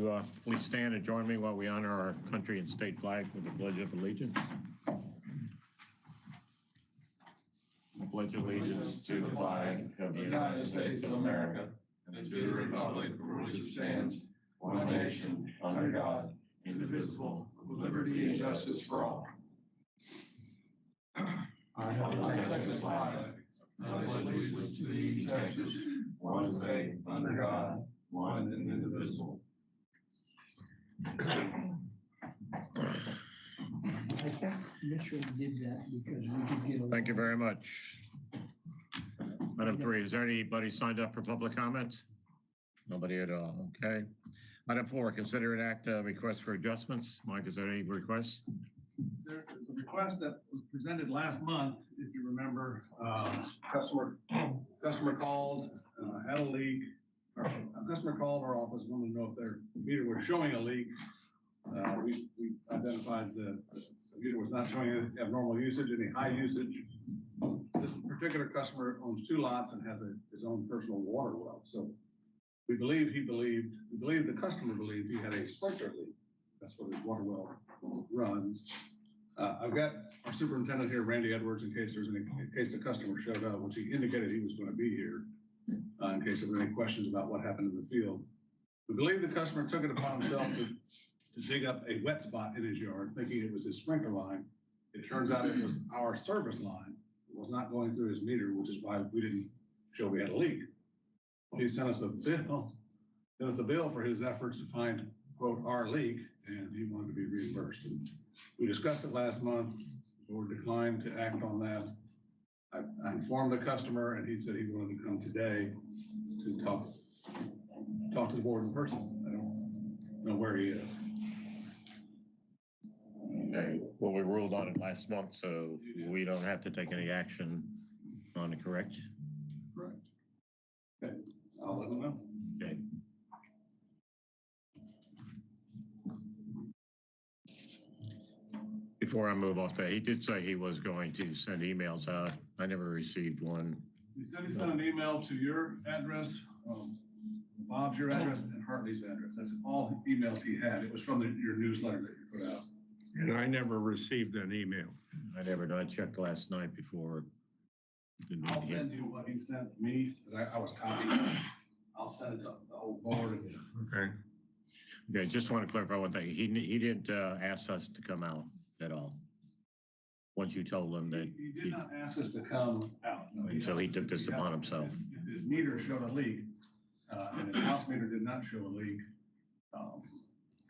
you please stand and join me while we honor our country and state flag with the Pledge of Allegiance? I pledge allegiance to the flag of the United States of America and to the republic for which it stands, one nation, under God, indivisible, with liberty and justice for all. I have the Texas flag. I pledge allegiance to thee, Texas, one state, under God, one and indivisible. I think Mitchell did that because we could get along. Thank you very much. Item 3, is there anybody signed up for public comments? Nobody at all, okay. Item 4, consider an act request for adjustments. Mike, is there any requests? There's a request that was presented last month, if you remember. Customer called, had a leak. A customer called our office, wanted to know if their meter was showing a leak. We identified the meter was not showing abnormal usage, any high usage. This particular customer owns 2 lots and has his own personal water well. So we believe the customer believed he had a sprinkler leak. That's what his water well runs. I've got our superintendent here, Randy Edwards, in case the customer showed up, which he indicated he was going to be here, in case there were any questions about what happened in the field. We believe the customer took it upon himself to dig up a wet spot in his yard, thinking it was his sprinkler line. It turns out it was our service line. It was not going through his meter, which is why we didn't show we had a leak. He sent us a bill for his efforts to find, quote, our leak, and he wanted to be reimbursed. And we discussed it last month. The board declined to act on that. I informed the customer, and he said he wanted to come today to talk to the board in person. I don't know where he is. Okay, well, we ruled on it last month, so we don't have to take any action on it, correct? Correct. Okay, I'll let him know. Okay. Before I move off that, he did say he was going to send emails out. I never received one. He said he sent an email to your address, Bob's your address, and Hartley's address. That's all emails he had. It was from your newsletter that you put out. And I never received an email. I never did. I checked last night before. I'll send you what he sent me. I was copied. I'll send it to the whole board. Okay. Okay, just want to clarify one thing. He didn't ask us to come out at all. Once you told him that. He did not ask us to come out. No, And so he took this upon himself. If his meter showed a leak, and his house meter did not show a leak,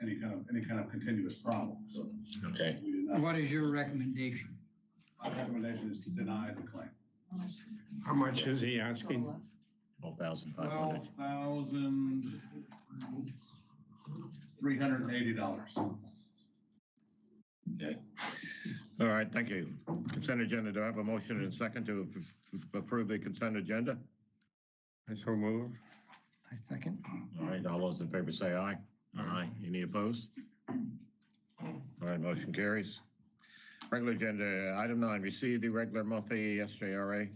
any kind of continuous problem. So Okay. we did not. What is your recommendation? My recommendation is to deny the claim. How much is he asking? $12,500. $12,380. Okay. All right, thank you. Consent agenda. Do I have a motion and a second to approve the consent agenda? I so move. I second. All right, all those in favor say aye. Aye. Any opposed? All right, motion carries. Regular agenda, item 9, receive the regular monthly SJRA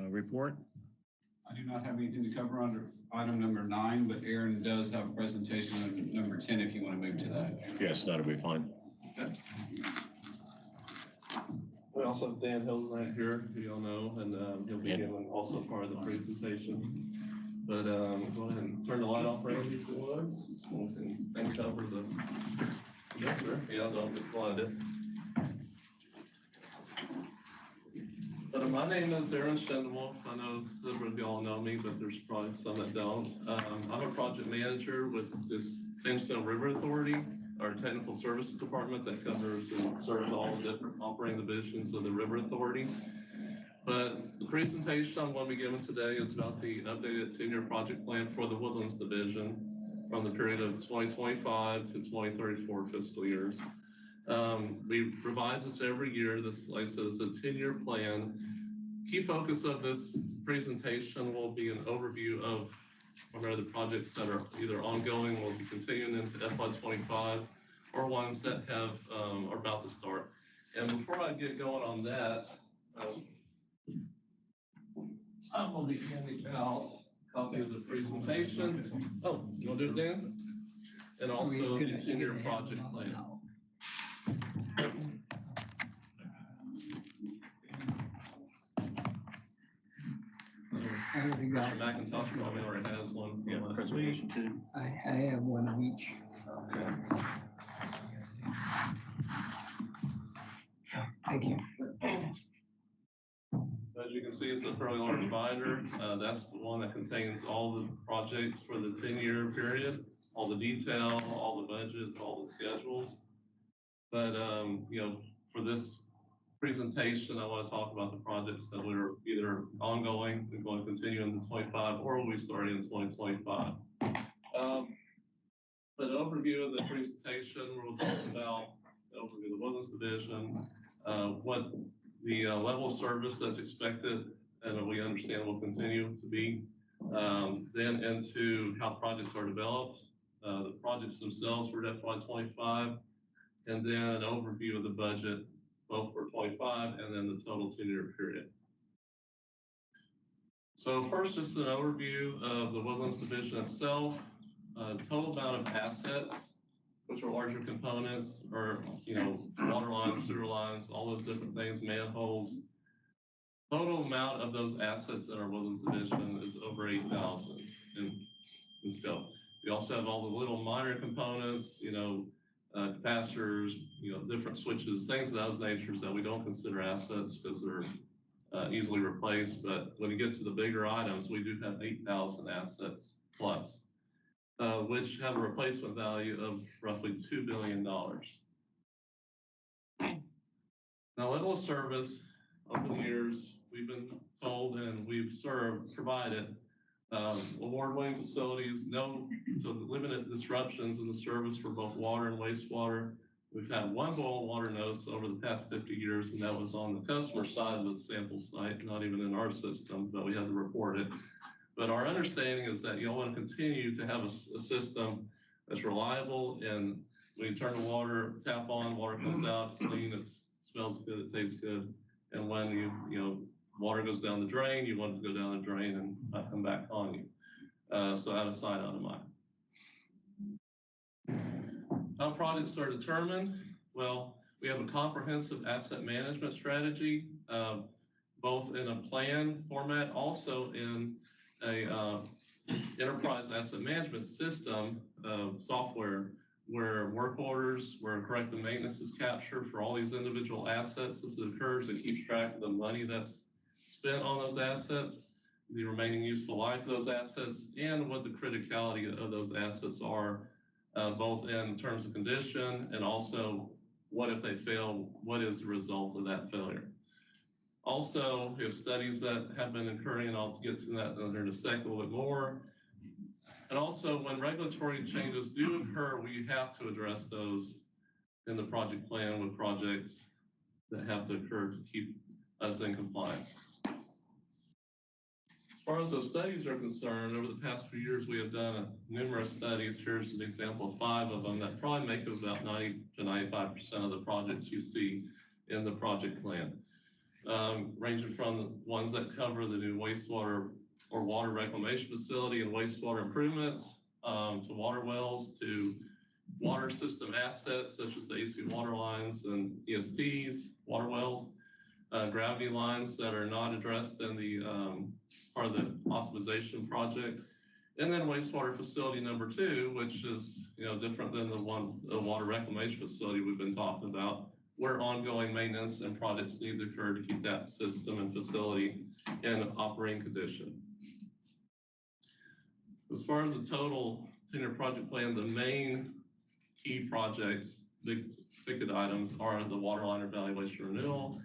report. I do not have anything to cover under item number 9, but Aaron does have a presentation on number 10 if you want to move to that. Yes, that'll be fine. Okay. We also have Dan Hillsnight here, who you'll know, and he'll be giving also part of the presentation. But go ahead and turn the light off, Randy, if you would. And cover the governor. Yeah, don't get blinded. So my name is Aaron Shenwolf. I know several of y'all know me, but there's probably some that don't. I'm a project manager with this Sandstone River Authority, our technical services department that covers and serves all the different operating divisions of the River Authority. But the presentation I'm going to be giving today is about the updated 10-year project plan for the Woodlands Division from the period of 2025 to 2034 fiscal years. We revise this every year. This, like I said, is a 10-year plan. Key focus of this presentation will be an overview of what are the projects that are either ongoing or will be continuing into FY25 or ones that have are about to start. And before I get going on that, I'm going to be handing out a copy of the presentation. Oh, you want to do it, Dan? and Are we also gonna- the 10-year gonna have project one plan. now? I already got Mr. McIntosh probably already has one. Yeah, last week. I have one of each. Thank you. So as you can see, it's a fairly large binder. That's the one that contains all the projects for the 10-year period, all the detail, all the budgets, all the schedules. But, for this presentation, I want to talk about the projects that we're either ongoing, we're going to continue into 25, or will be starting in 2025. But an overview of the presentation, we'll talk about the overview of the Woodlands Division, what the level of service that's expected and we understand will continue to be, then into how projects are developed, the projects themselves for FY25, and then an overview of the budget, both for 25 and then the total 10-year period. So first, just an overview of the Woodlands Division itself. Total amount of assets, which are larger components, or water lines, sewer lines, all those different things, manholes. Total amount of those assets in our Woodlands Division is over 8,000 in scope. We also have all the little minor components, capacitors, different switches, things of those natures that we don't consider assets because they're easily replaced. But when you get to the bigger items, we do have 8,000 assets plus, which have a replacement value of roughly $2 billion. Now, level of service over the years, we've been told and we've provided award-winning facilities, no to limited disruptions in the service for both water and wastewater. We've had one boil water notice over the past 50 years, and that was on the customer side of the sample site, not even in our system, but we had to report it. But our understanding is that you'll want to continue to have a system that's reliable, and when you turn the water tap on, water comes out clean, it smells good, it tastes good. And when water goes down the drain, you want it to go down the drain and not come back on you. So out of sight, out of mind. How projects are determined? Well, we have a comprehensive asset management strategy, both in a plan format, also in a enterprise asset management system software where work orders, where corrective maintenance is captured for all these individual assets as it occurs. It keeps track of the money that's spent on those assets, the remaining useful life of those assets, and what the criticality of those assets are, both in terms of condition and also what if they fail, what is the result of that failure. Also, we have studies that have been occurring, and I'll get to that in a second a little bit more. And also, when regulatory changes do occur, we have to address those in the project plan with projects that have to occur to keep us in compliance. As far as those studies are concerned, over the past few years, we have done numerous studies. Here's an example of 5 of them that probably make up about 90 to 95% of the projects you see in the project plan. Ranging from the ones that cover the new wastewater or water reclamation facility and wastewater improvements, to water wells, to water system assets such as the AC water lines and ESTs, water wells, gravity lines that are not addressed in the part of the optimization project, and then wastewater facility number 2, which is different than the water reclamation facility we've been talking about, where ongoing maintenance and projects need to occur to keep that system and facility in operating condition. As far as the total 10-year project plan, the main key projects, big ticket items, are the water line evaluation renewal,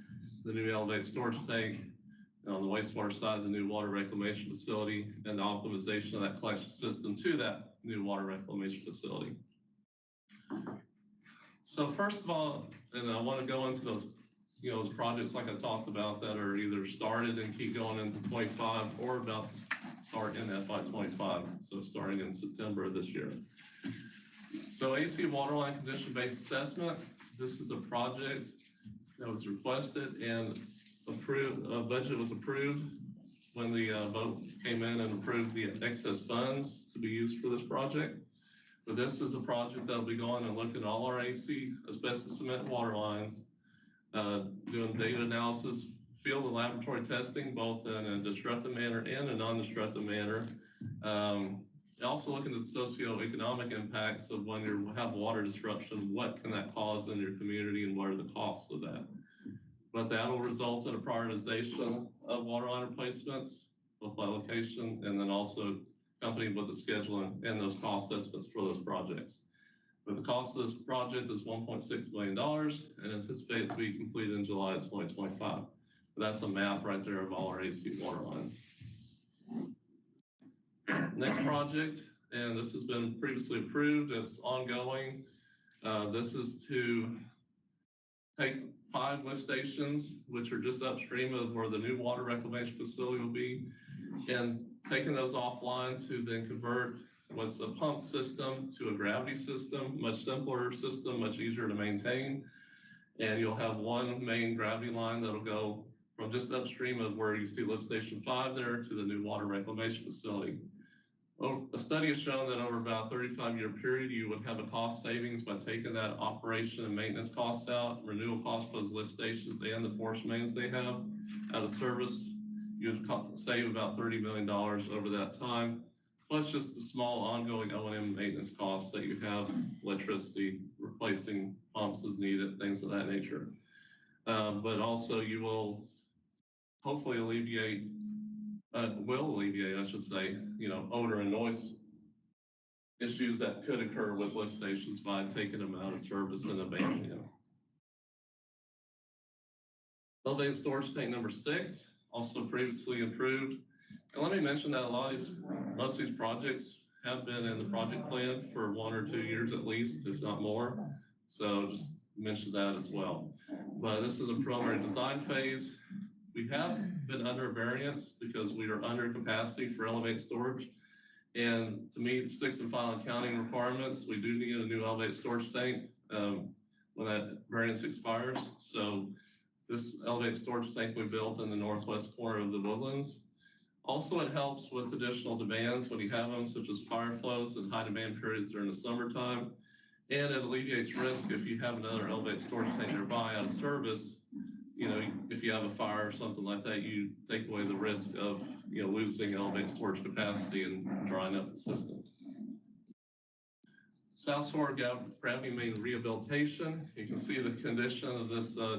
the new elevated storage tank, and on the wastewater side, the new water reclamation facility, and the optimization of that collection system to that new water reclamation facility. So first of all, and I want to go into those, those projects like I talked about that are either started and keep going into 25 or about to start in FY25, so starting in September of this year. So AC water line condition-based assessment, this is a project that was requested and approved, budget was approved when the vote came in and approved the excess funds to be used for this project. But this is a project that'll be going and looking at all our AC, asbestos cement water lines, doing data analysis, field and laboratory testing, both in a destructive manner and a non-destructive manner. Also looking at the socioeconomic impacts of when you have water disruption, what can that cause in your community and what are the costs of that? But that'll result in a prioritization of water line replacements, both by location, and then also accompanied with the scheduling and those cost estimates for those projects. But the cost of this project is $1.6 million and anticipated to be completed in July of 2025. But that's a map right there of all our AC water lines. Next project, and this has been previously approved, it's ongoing. This is to take 5 lift stations, which are just upstream of where the new water reclamation facility will be, and taking those offline to then convert what's a pump system to a gravity system, much simpler system, much easier to maintain. And you'll have one main gravity line that'll go from just upstream of where you see lift station 5 there to the new water reclamation facility. A study has shown that over about a 35-year period, you would have a cost savings by taking that operation and maintenance costs out, renewal costs for those lift stations and the force mains they have out of service. You'd save about $30 million over that time, plus just the small ongoing O&M maintenance costs that you have, electricity, replacing pumps as needed, things of that nature. But also you will hopefully alleviate, I should say, odor and noise issues that could occur with lift stations by taking them out of service and abandoning them. Elevated storage tank number 6, also previously approved. And let me mention that most of these projects have been in the project plan for 1 or 2 years at least, if not more. So just mention that as well. But this is a preliminary design phase. We have been under variance because we are under capacity for elevated storage. And to meet 6th and final accounting requirements, we do need a new elevated storage tank when that variance expires. So this elevated storage tank we built in the northwest corner of the Woodlands. Also, it helps with additional demands when you have them, such as fire flows and high demand periods during the summertime. And it alleviates risk if you have another elevated storage tank nearby out of service. If you have a fire or something like that, you take away the risk of, losing elevated storage capacity and drying up the system. South Shore gravity main rehabilitation. You can see the condition of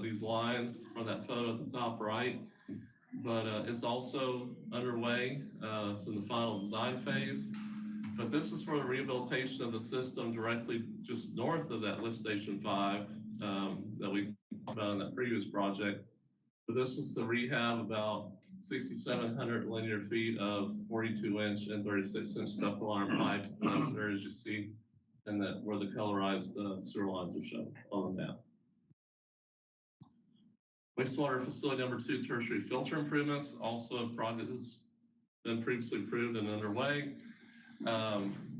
these lines from that photo at the top right. But it's also underway. It's in the final design phase. But this is for the rehabilitation of the system directly just north of that lift station 5 that we talked about in that previous project. But this is to rehab about 6,700 linear feet of 42-inch and 36-inch ductile iron pipe in those areas you see, and that where the colorized sewer lines are shown on the map. Wastewater facility number 2, tertiary filter improvements, also a project that's been previously approved and underway.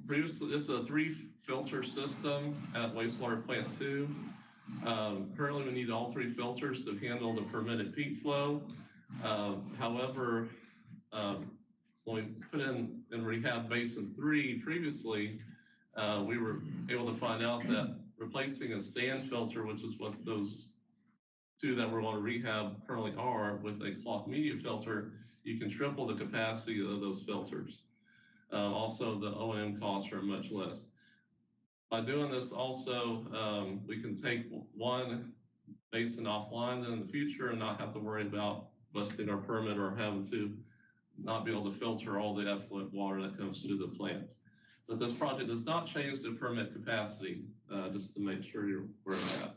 Previously, this is a 3-filter system at wastewater plant 2. Currently, we need all 3 filters to handle the permitted peak flow. However, when we put in rehab basin 3 previously, we were able to find out that replacing a sand filter, which is what those 2 that we're going to rehab currently are, with a cloth media filter, you can triple the capacity of those filters. Also, the O&M costs are much less. By doing this also, we can take one basin offline then in the future and not have to worry about busting our permit or having to not be able to filter all the effluent water that comes through the plant. But this project does not change the permit capacity, just to make sure you're aware of that.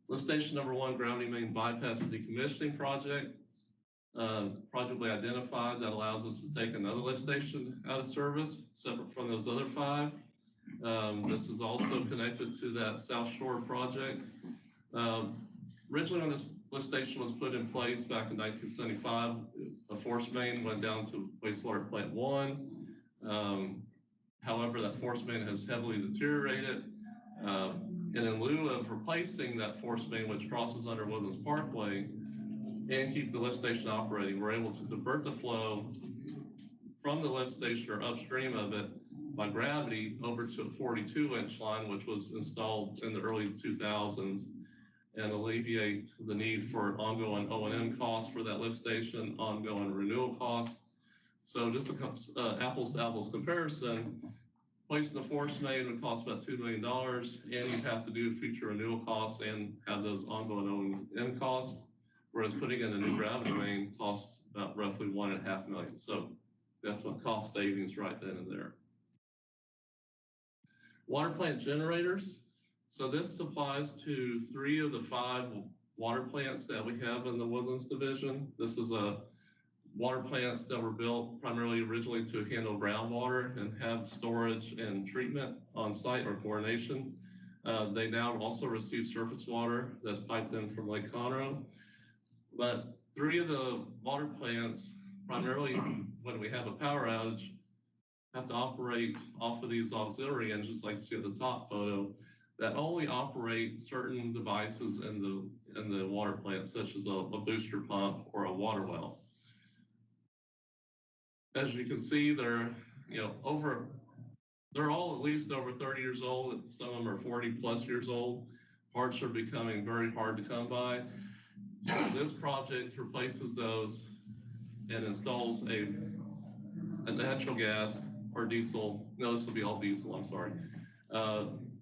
Lift station number 1, gravity main bypass decommissioning project. Project we identified that allows us to take another lift station out of service, separate from those other 5. This is also connected to that South Shore project. Originally, when this lift station was put in place back in 1975, a force main went down to wastewater plant 1. However, that force main has heavily deteriorated. And in lieu of replacing that force main, which crosses under Woodlands Parkway, and keep the lift station operating, we're able to divert the flow from the lift station or upstream of it by gravity over to a 42-inch line, which was installed in the early 2000s, and alleviate the need for ongoing O&M costs for that lift station, ongoing renewal costs. So just a apples to apples comparison, placing the force main would cost about $2 million, and you'd have to do future renewal costs and have those ongoing O&M costs, whereas putting in a new gravity main costs about roughly $1.5 million. So definite cost savings right then and there. Water plant generators. So this applies to 3 of the 5 water plants that we have in the Woodlands division. This is a water plants that were built primarily originally to handle groundwater and have storage and treatment on site or chlorination. They now also receive surface water that's piped in from Lake Conroe. But 3 of the water plants, primarily when we have a power outage, have to operate off of these auxiliary engines like you see at the top photo that only operate certain devices in the water plant, such as a booster pump or a water well. As you can see, they're all at least over 30 years old. Some of them are 40 plus years old. Parts are becoming very hard to come by. So this project replaces those and installs a natural gas or diesel, no, this will be all diesel, I'm sorry,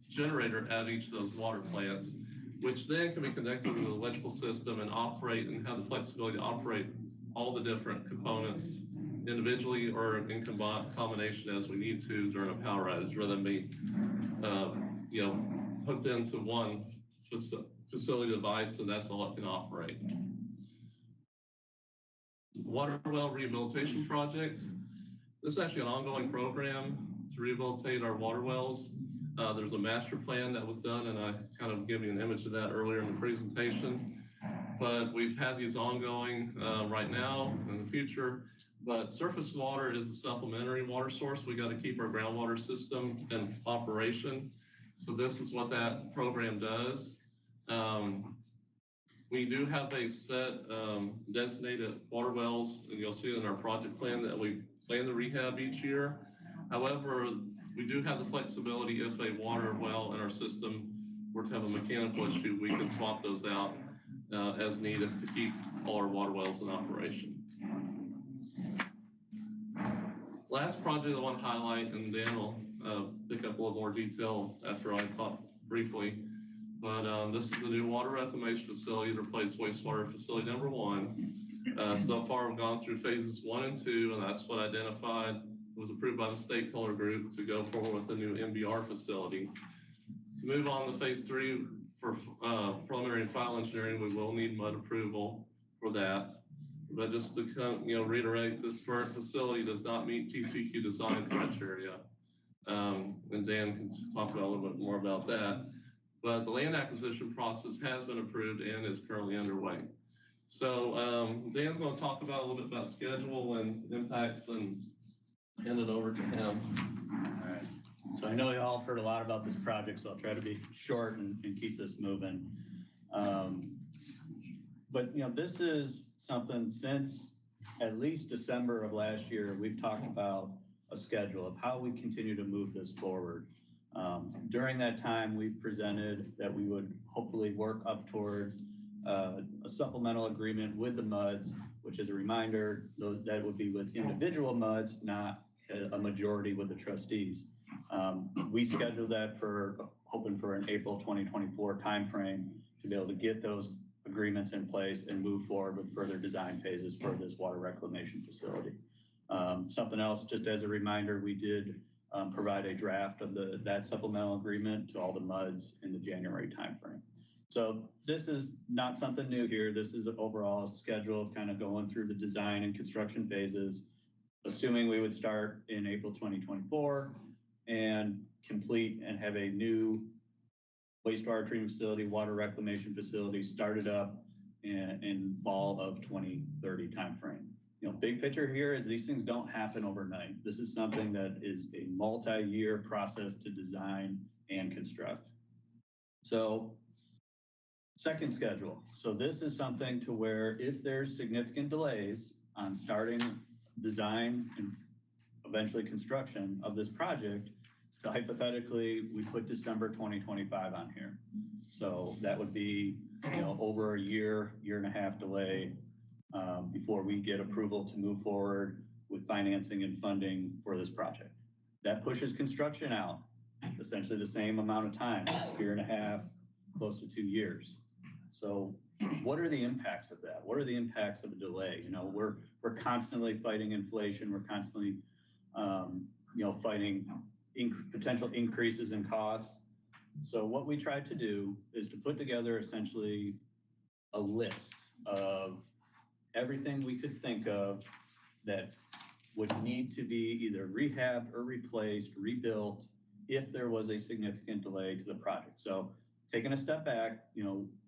generator at each of those water plants, which then can be connected to the electrical system and operate and have the flexibility to operate all the different components individually or in combination as we need to during a power outage, rather than be hooked into one facility device and that's all it can operate. Water well rehabilitation projects. This is actually an ongoing program to rehabilitate our water wells. There's a master plan that was done, and I kind of gave you an image of that earlier in the presentation. But we've had these ongoing right now and in the future. But surface water is a supplementary water source. We got to keep our groundwater system in operation. So this is what that program does. We do have a set designated water wells, and you'll see it in our project plan that we plan to rehab each year. However, we do have the flexibility if a water well in our system were to have a mechanical issue, we could swap those out as needed to keep all our water wells in operation. Last project I want to highlight, and Dan will pick up a little more detail after I talk briefly, but this is the new water reclamation facility to replace wastewater facility number 1. So far, we've gone through phases 1 and 2, and that's what identified was approved by the stakeholder group to go forward with the new MBR facility. To move on to phase 3 for preliminary and final engineering, we will need MUD approval for that. But just to reiterate, this current facility does not meet TCEQ design criteria, and Dan can talk about a little bit more about that. But the land acquisition process has been approved and is currently underway. So Dan's going to talk about a little bit about schedule and impacts and hand it over to him. All right. So I know you all have heard a lot about this project, so I'll try to be short and keep this moving. But this is something since at least December of last year, we've talked about a schedule of how we continue to move this forward. During that time, we presented that we would hopefully work up towards a supplemental agreement with the MUDs, which is a reminder, that would be with individual MUDs, not a majority with the trustees. We scheduled that hoping for an April 2024 timeframe to be able to get those agreements in place and move forward with further design phases for this water reclamation facility. Something else, just as a reminder, we did provide a draft of that supplemental agreement to all the MUDs in the January timeframe. So this is not something new here. This is an overall schedule of kind of going through the design and construction phases, assuming we would start in April 2024 and complete and have a new wastewater treatment facility, water reclamation facility started up in fall of 2030 timeframe. Big picture here is these things don't happen overnight. This is something that is a multi-year process to design and construct. So second schedule. So this is something to where if there's significant delays on starting design of eventually construction of this project, so hypothetically, we put December 2025 on here. So that would be, over a year, year and a half delay before we get approval to move forward with financing and funding for this project. That pushes construction out essentially the same amount of time, year and a half, close to 2 years. So what are the impacts of that? What are the impacts of a delay? We're constantly fighting inflation. We're constantly, fighting potential increases in costs. So what we tried to do is to put together essentially a list of everything we could think of that would need to be either rehabbed or replaced, rebuilt, if there was a significant delay to the project. So taking a step back,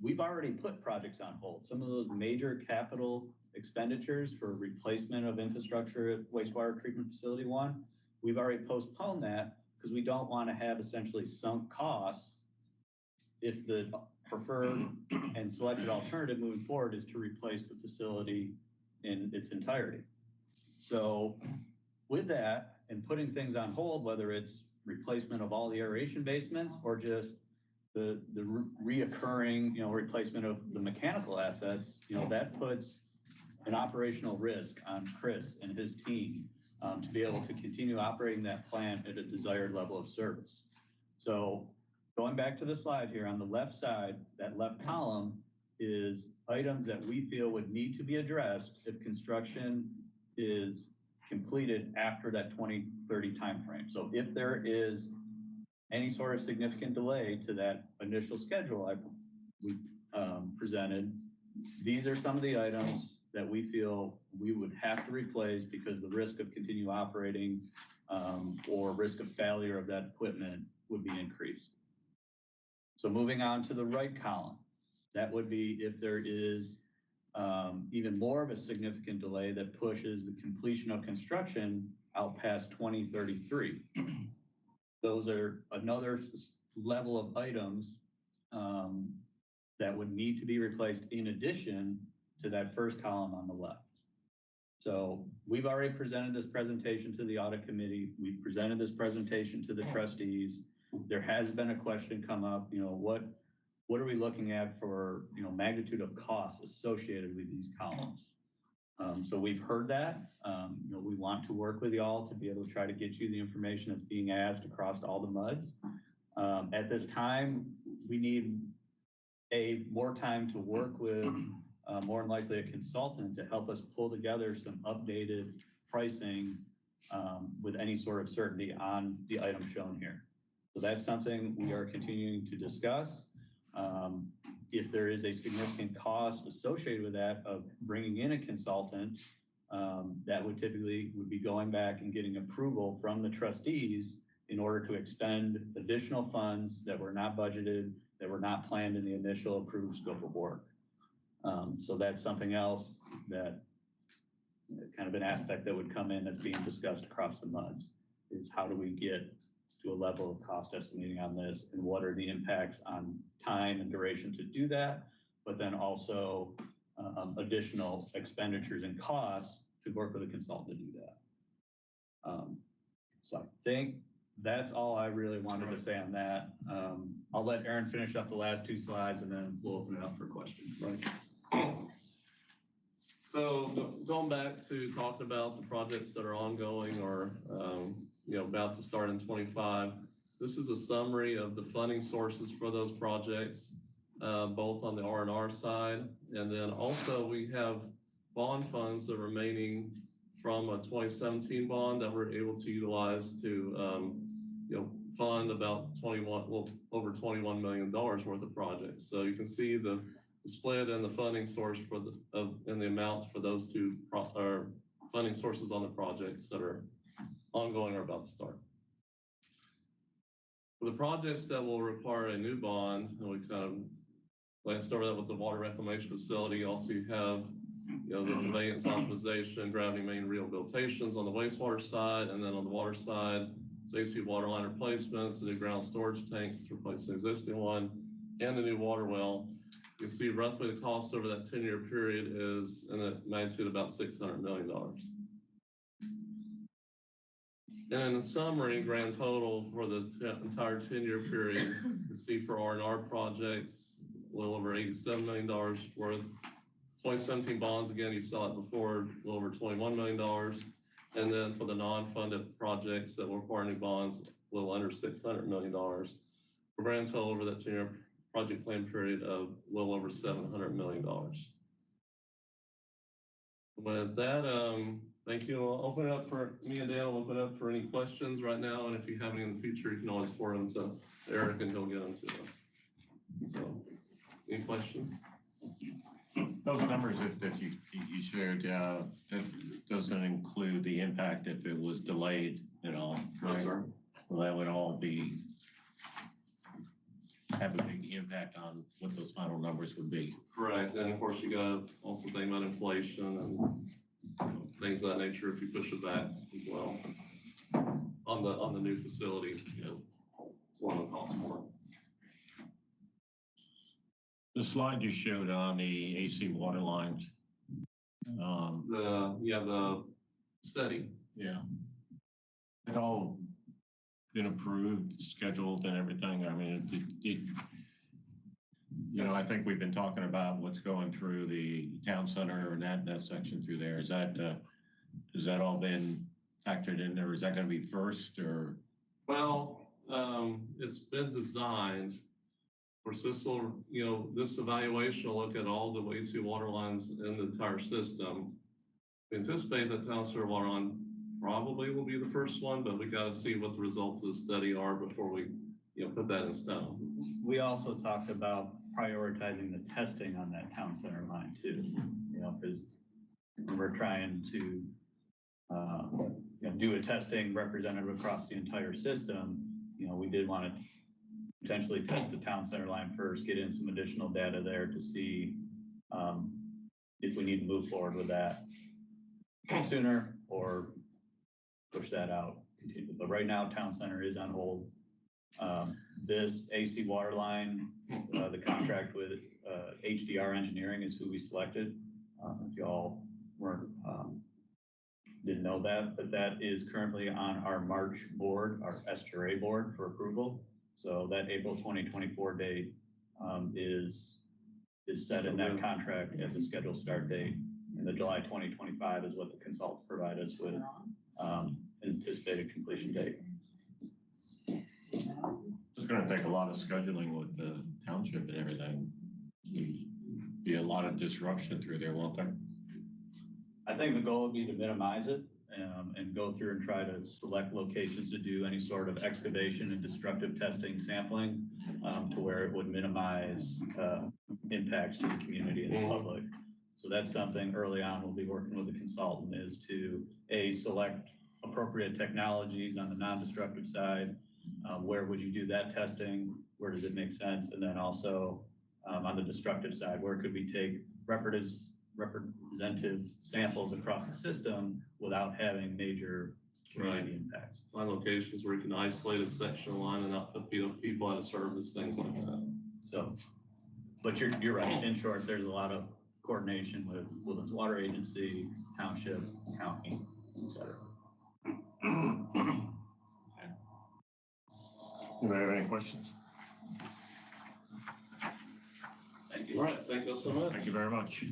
we've already put projects on hold. Some of those major capital expenditures for replacement of infrastructure at wastewater treatment facility 1, we've already postponed that because we don't want to have essentially sunk costs if the preferred and selected alternative moving forward is to replace the facility in its entirety. So with that and putting things on hold, whether it's replacement of all the aeration basements or just the reoccurring, replacement of the mechanical assets, that puts an operational risk on Chris and his team to be able to continue operating that plant at a desired level of service. So going back to the slide here on the left side, that left column is items that we feel would need to be addressed if construction is completed after that 2030 timeframe. So if there is any sort of significant delay to that initial schedule we presented, these are some of the items that we feel we would have to replace because the risk of continue operating or risk of failure of that equipment would be increased. So moving on to the right column, that would be if there is even more of a significant delay that pushes the completion of construction out past 2033. Those are another level of items that would need to be replaced in addition to that first column on the left. So we've already presented this presentation to the audit committee. We've presented this presentation to the trustees. There has been a question come up, what are we looking at for, magnitude of costs associated with these columns? So we've heard that. We want to work with y'all to be able to try to get you the information that's being asked across all the MUDs. At this time, we need more time to work with more than likely a consultant to help us pull together some updated pricing with any sort of certainty on the item shown here. So that's something we are continuing to discuss. If there is a significant cost associated with that of bringing in a consultant, that would typically be going back and getting approval from the trustees in order to expend additional funds that were not budgeted, that were not planned in the initial approved scope of work. So that's something else that kind of an aspect that would come in that's being discussed across the MUDs is how do we get to a level of cost estimating on this and what are the impacts on time and duration to do that, but then also additional expenditures and costs to work with a consultant to do that. So I think that's all I really wanted to say on that. I'll let Aaron finish up the last 2 slides and then we'll open it up for questions. Right. So going back to talking about the projects that are ongoing or about to start in 25, this is a summary of the funding sources for those projects, both on the R&R side, and then also we have bond funds that are remaining from a 2017 bond that we're able to utilize to fund about over $21 million worth of projects. So you can see the split and the funding source for and the amounts for those 2 funding sources on the projects that are ongoing or about to start. For the projects that will require a new bond, and we kind of glanced over that with the water reclamation facility. Also, you have the conveyance optimization, gravity main rehabilitations on the wastewater side, and then on the water side, it's AC water line replacements, the new ground storage tanks to replace the existing one, and the new water well. You can see roughly the cost over that 10-year period is in the magnitude about $600 million. And in summary, grand total for the entire 10-year period, the C4 R&R projects, a little over $87 million worth. 2017 bonds, again, you saw it before, a little over $21 million. And then for the non-funded projects that will require new bonds, a little under $600 million. For grand total over that 10-year project plan period of a little over $700 million. With that, thank you. I'll open it up for, me and Dan will open it up for any questions right now. And if you have any in the future, you can always forward them to Eric and he'll get them to us. So, any questions? Those numbers that you shared, that doesn't include the impact if it was delayed at all. No, sir. Well, that would all have a big impact on what those final numbers would be. Correct. And of course, you got also think about inflation and things of that nature if you push it back as well. On the new facility, it's one of the costs more. The slide you showed on the AC water lines. The study. Yeah. It all been approved, scheduled and everything. I mean, I think we've been talking about what's going through the town center and that section through there. Has that all been factored in there? Is that going to be first or? Well, it's been designed. For this evaluation will look at all the AC water lines in the entire system. We anticipate that town sewer water line probably will be the first one, but we got to see what the results of the study are before we, put that in stone. We also talked about prioritizing the testing on that town center line too, because we're trying to, do a testing representative across the entire system. We did want to potentially test the town center line first, get in some additional data there to see if we need to move forward with that sooner or push that out. But right now, town center is on hold. This AC water line, the contract with HDR Engineering is who we selected. If y'all didn't know that, but that is currently on our March board, our SRA board for approval. So that April 2024 date is set in that contract as a scheduled start date. And the July 2025 is what the consultants provide us with anticipated completion date. It's going to take a lot of scheduling with the township and everything. Be a lot of disruption through there, won't there? I think the goal would be to minimize it and go through and try to select locations to do any sort of excavation and destructive testing sampling to where it would minimize impacts to the community and the public. So that's something early on we'll be working with the consultant is to select appropriate technologies on the non-destructive side. Where would you do that testing? Where does it make sense? And then also on the destructive side, where could we take representative samples across the system without having major community impacts? Find locations where you can isolate a section of line and not put people out of service, things like that. So, but you're right. In short, there's a lot of coordination with Woodlands Water Agency, township, county, etc. Anybody have any questions? Thank you. All right. Thank you so much. Thank you very much.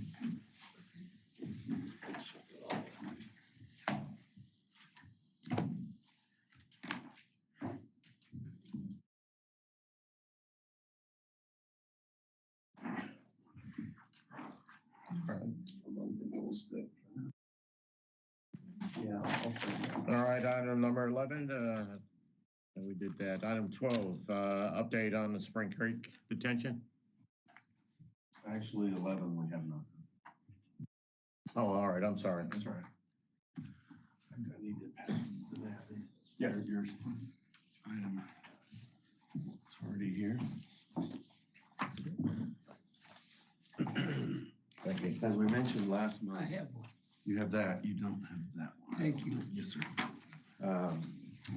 All right, item number 11, we did that. Item 12, update on the Spring Creek detention. Actually, 11, we have not. Oh, all right, I'm sorry. That's all right. I need to pass them to that. Yeah, yours. Item. It's already here. Thank you. As we mentioned last month. I have one. You have that. You don't have that one. Thank you. Yes, sir.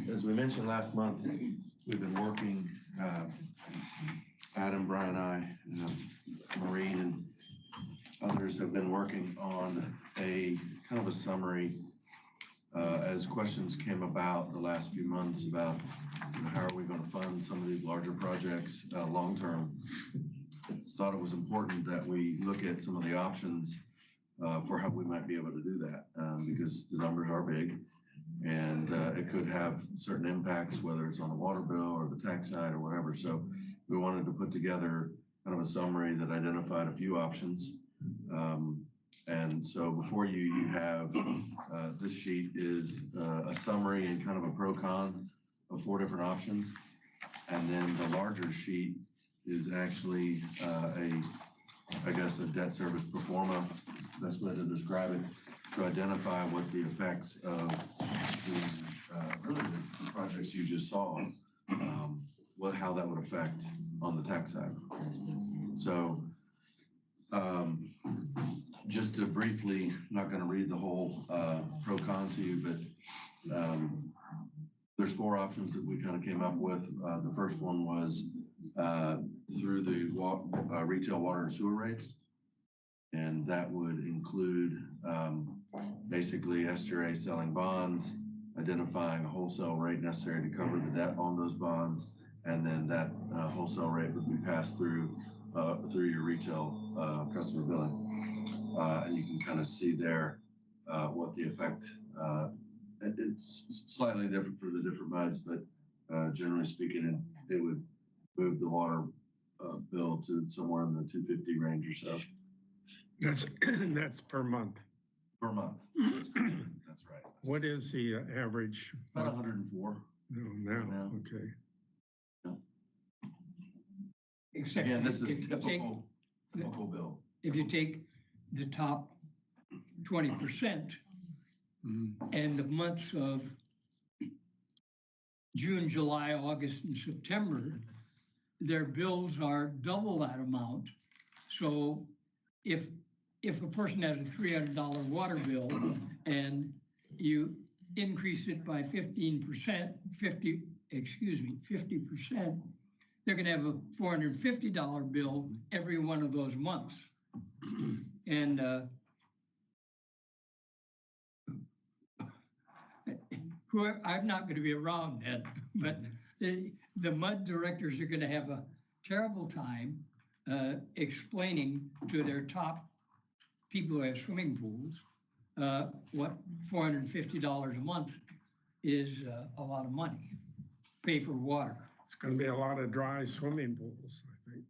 As we mentioned last month, we've been working, Adam, Brian, I, Maureen, and others have been working on a kind of a summary as questions came about the last few months about, how are we going to fund some of these larger projects long-term, thought it was important that we look at some of the options for how we might be able to do that, because the numbers are big and it could have certain impacts, whether it's on the water bill or the tax side or whatever. So we wanted to put together kind of a summary that identified a few options. And so before you, you have this sheet is a summary and kind of a pro-con of 4 different options. And then the larger sheet is actually I guess, a debt service pro forma, best way to describe it, to identify what the effects of the, really the projects you just saw, how that would affect on the tax side. So, just to briefly, not going to read the whole pro-con to you, but there's 4 options that we kind of came up with. The first one was through the retail water and sewer rates. And that would include basically SGRA selling bonds, identifying a wholesale rate necessary to cover the debt on those bonds, and then that wholesale rate would be passed through your retail customer billing. And you can kind of see there what the effect, it's slightly different for the different MUDs, but generally speaking, it would move the water bill to somewhere in the $250 range or so. That's per month. Per month. That's correct. That's right. What is the average? About 104. No, now, okay. Except Again, this if is you take- typical bill. If you take the top 20% and the months of June, July, August, and September, their bills are double that amount. So if a person has a $300 water bill and you increase it by 50%, they're gonna have a $450 bill every one of those months. And I'm not gonna be around then, but the MUD directors are gonna have a terrible time explaining to their top people who have swimming pools what $450 a month is a lot of money, pay for water. It's going to be a lot of dry swimming pools, I think.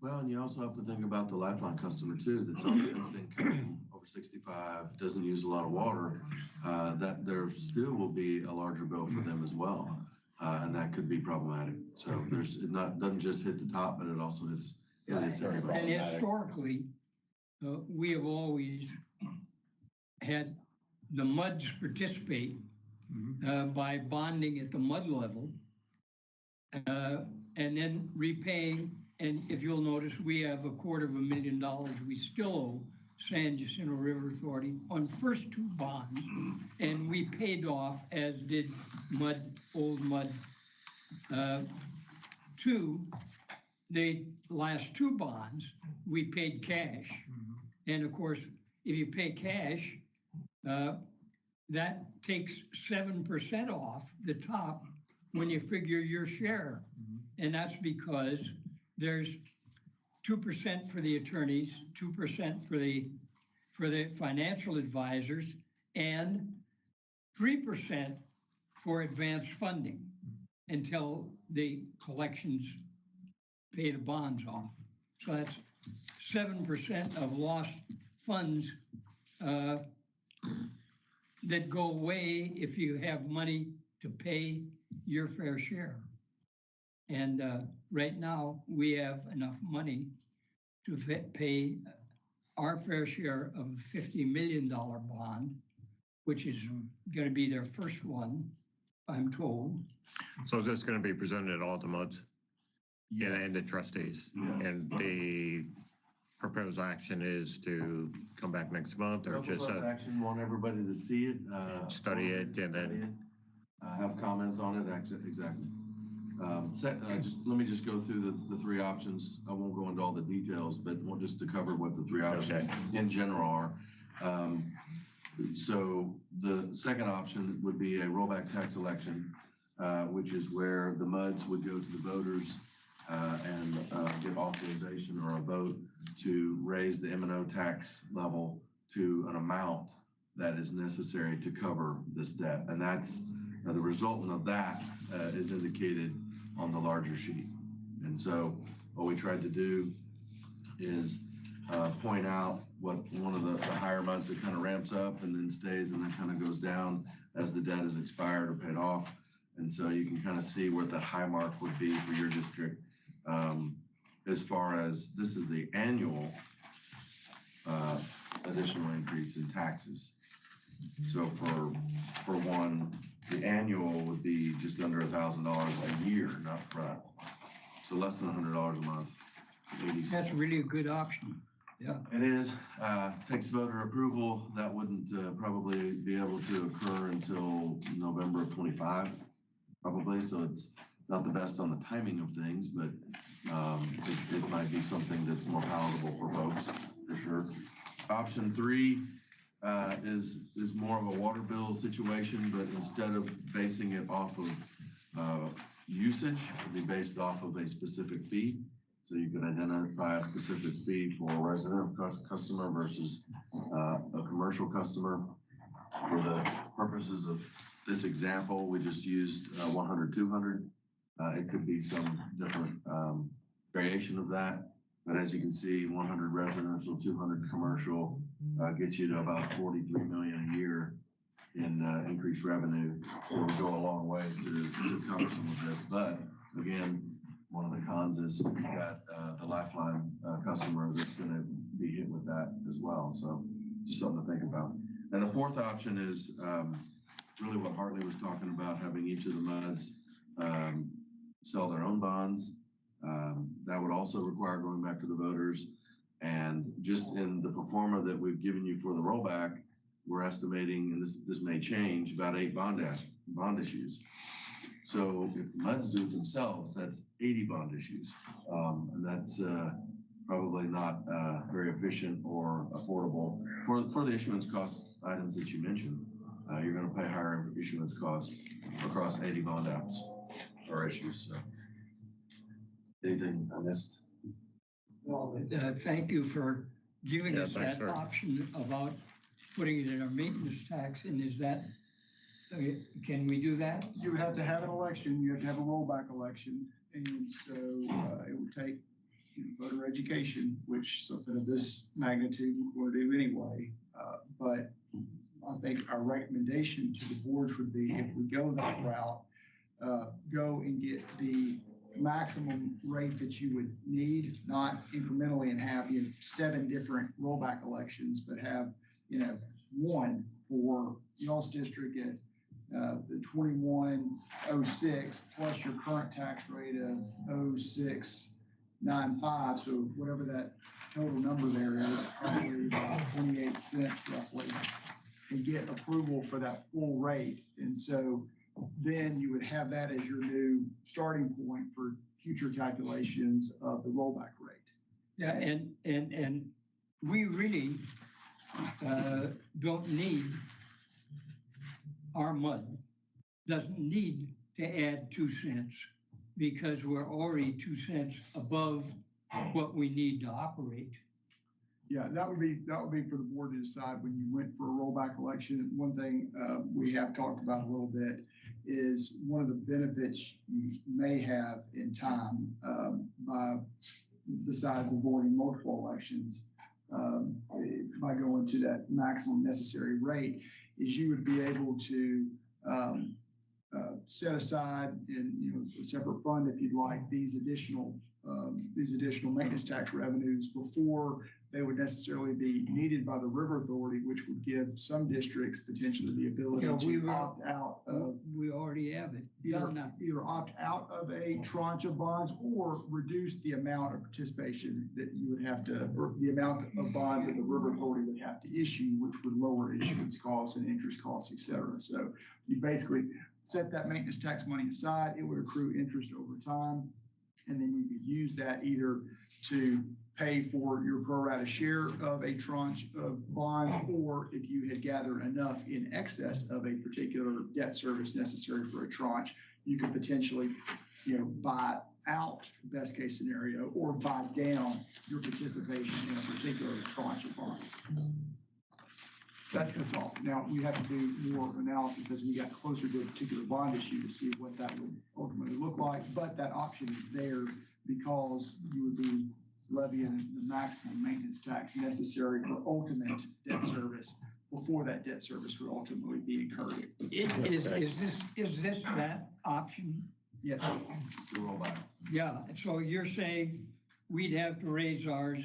Well, and you also have to think about the Lifeline customer too, that's on fixed income, over 65, doesn't use a lot of water, that there still will be a larger bill for them as well. And that could be problematic. So it doesn't just hit the top, but it also hits everybody. And historically, we have always had the MUDs participate by bonding at the MUD level and then repaying. And if you'll notice, we have $250,000 we still owe San Jacinto River Authority on first 2 bonds, and we paid off, as did old MUD 2. The last 2 bonds, we paid cash. And of course, if you pay cash, that takes 7% off the top when you figure your share. And that's because there's 2% for the attorneys, 2% for the financial advisors, and 3% for advanced funding until the collections pay the bonds off. So that's 7% of lost funds that go away if you have money to pay your fair share. And right now, we have enough money to pay our fair share of a $50 million bond, which is going to be their first one, I'm told. So is this going to be presented at all the MUDs? Yeah, and the trustees? Yes. And the proposed action is to come back next month or just action, want everybody to see it, study it and then have comments on it. Exactly. Let me just go through the 3 options. I won't go into all the details, but just to cover what the 3 options in general are. So the second option would be a rollback tax election, which is where the MUDs would go to the voters and give authorization or a vote to raise the M&O tax level to an amount that is necessary to cover this debt. And that's the resultant of that is indicated on the larger sheet. And so what we tried to do is point out what one of the higher months that kind of ramps up and then stays and then kind of goes down as the debt is expired or paid off. And so you can kind of see what that high mark would be for your district. As far as this is the annual additional increase in taxes. So for one, the annual would be just under $1,000 a year, not front. So less than $100 a month. 80 cents. That's really a good option. Yeah. It is, takes voter approval. That wouldn't probably be able to occur until November of 25, probably. So it's not the best on the timing of things, but it might be something that's more palatable for folks, for sure. Option 3 is more of a water bill situation, but instead of basing it off of usage, it'd be based off of a specific fee. So you can identify a specific fee for a resident customer versus a commercial customer. For the purposes of this example, we just used 100, 200. It could be some different variation of that. But as you can see, 100 residential, 200 commercial gets you to about 43 million a year in increased revenue. It will go a long way to cover some of this. But again, one of the cons is you got the Lifeline customer that's going to be hit with that as well. So just something to think about. And the fourth option is really what Hartley was talking about, having each of the MUDs sell their own bonds. That would also require going back to the voters. And just in the pro forma that we've given you for the rollback, we're estimating, and this may change, about 8 bond issues. So if the MUDs do it themselves, that's 80 bond issues. And that's probably not very efficient or affordable for the issuance cost items that you mentioned. You're going to pay higher issuance costs across 80 bond apps or issues. So anything I missed? Well, thank you for giving us thanks, that sir. option about putting it in our maintenance tax. And is that, can we do that? You would have to have an election, you have to have a rollback election, and so it would take voter education, which something of this magnitude would do anyway. But I think our recommendation to the board would be, if we go that route, go and get the maximum rate that you would need, not incrementally and have 7 different rollback elections, but have one for y'all's district at the 2106 plus your current tax rate of 0695. So whatever that total number there is, probably about 28 cents roughly, and get approval for that full rate. And so then you would have that as your new starting point for future calculations of the rollback rate. Yeah, and we really don't need, our MUD doesn't need to add 2 cents because we're already 2 cents above what we need to operate. Yeah, that would be for the board to decide when you went for a rollback election. One thing we have talked about a little bit is one of the benefits you may have in time besides avoiding multiple elections by going to that maximum necessary rate is you would be able to set aside in a separate fund, if you'd like, these additional maintenance tax revenues before they would necessarily be needed by the River Authority, which would give some districts potentially the ability to opt out of. We already have it. Either opt out of a tranche of bonds or reduce the amount of participation that you would have to, or the amount of bonds that the River Authority would have to issue, which would lower issuance costs and interest costs, et cetera. So you basically set that maintenance tax money aside. It would accrue interest over time. And then you could use that either to pay for your pro rata share of a tranche of bonds, or if you had gathered enough in excess of a particular debt service necessary for a tranche, you could potentially, buy out, best case scenario, or buy down your participation in a particular tranche of bonds. That's the thought. Now, we have to do more analysis as we got closer to a particular bond issue to see what that would ultimately look like, but that option is there because you would be levying the maximum maintenance tax necessary for ultimate debt service before that debt service would ultimately be incurred. Is this that option? Yes. Yeah, so you're saying we'd have to raise ours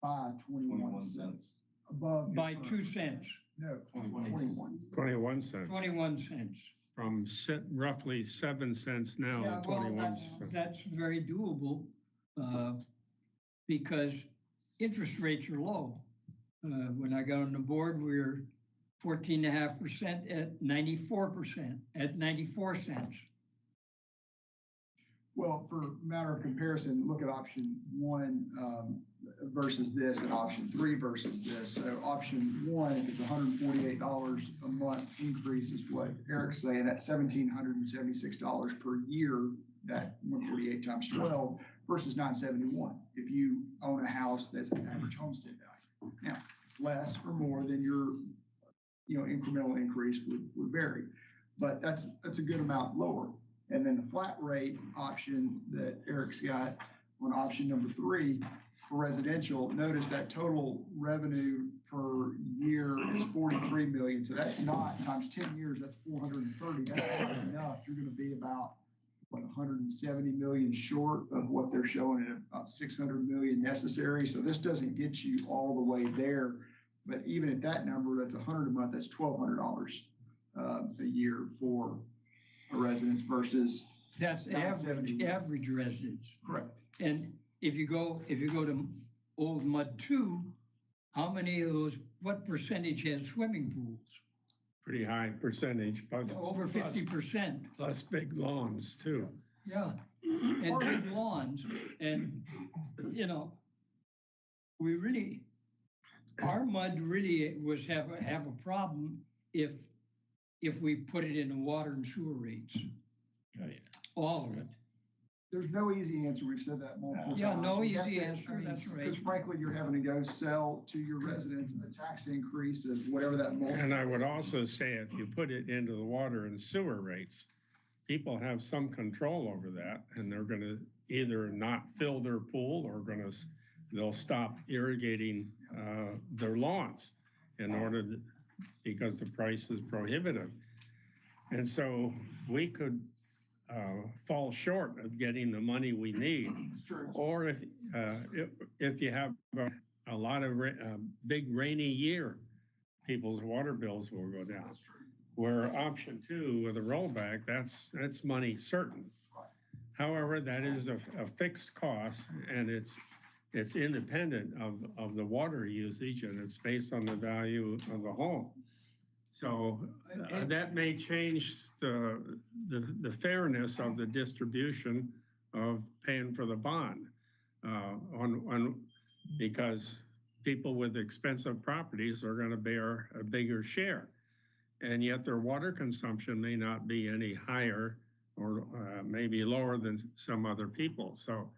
By 21 cents. Above. by 2 cents, No, 21. 21 cents, 21 cents. from roughly 7 cents now Yeah, to well, 21 that's, cents. that's very doable, because interest rates are low. When I got on the board, we were 14.5% at 94%, at 94 cents. Well, for matter of comparison, look at option one versus this and option three versus this. So option one, if it's $148 a month increase is what Eric's saying, at $1,776 per year, that 148 times 12 versus 971. If you own a house that's the average homestead value. Now, it's less or more than your, incremental increase would vary, but that's a good amount lower. And then the flat rate option that Eric's got on option number 3 for residential, notice that total revenue per year is 43 million. So that's not times 10 years, that's 430. That's not enough. You're going to be about 170 million short of what they're showing at about 600 million necessary. So this doesn't get you all the way there. But even at that number, that's 100 a month, that's $1,200 a year for a residence versus. That's average residence. Correct. And if you go to Old Mud 2, how many of those, what percentage has swimming pools? Pretty high percentage, plus. Over 50%. Plus big lawns too. Yeah, and big lawns, and, we really, our mud really was have a problem if we put it in the water and sewer rates. Oh, yeah. All of it. There's no easy answer. We've said that multiple times. Yeah, no You have easy to- answer, that's right. Because frankly, you're having to go sell to your residents a tax increase of whatever that. And I would also say if you put it into the water and sewer rates, people have some control over that, and they're gonna either not fill their pool or they'll stop irrigating their lawns in order to, because the price is prohibitive. And so we could fall short of getting the money we need. Or if you have a lot of big rainy year, people's water bills will go down. Where option 2 with a rollback, that's money certain. However, that is a fixed cost, and it's independent of the water usage, and it's based on the value of the home. So that may change the fairness of the distribution of paying for the bond because people with expensive properties are going to bear a bigger share, and yet their water consumption may not be any higher or maybe lower than some other people. So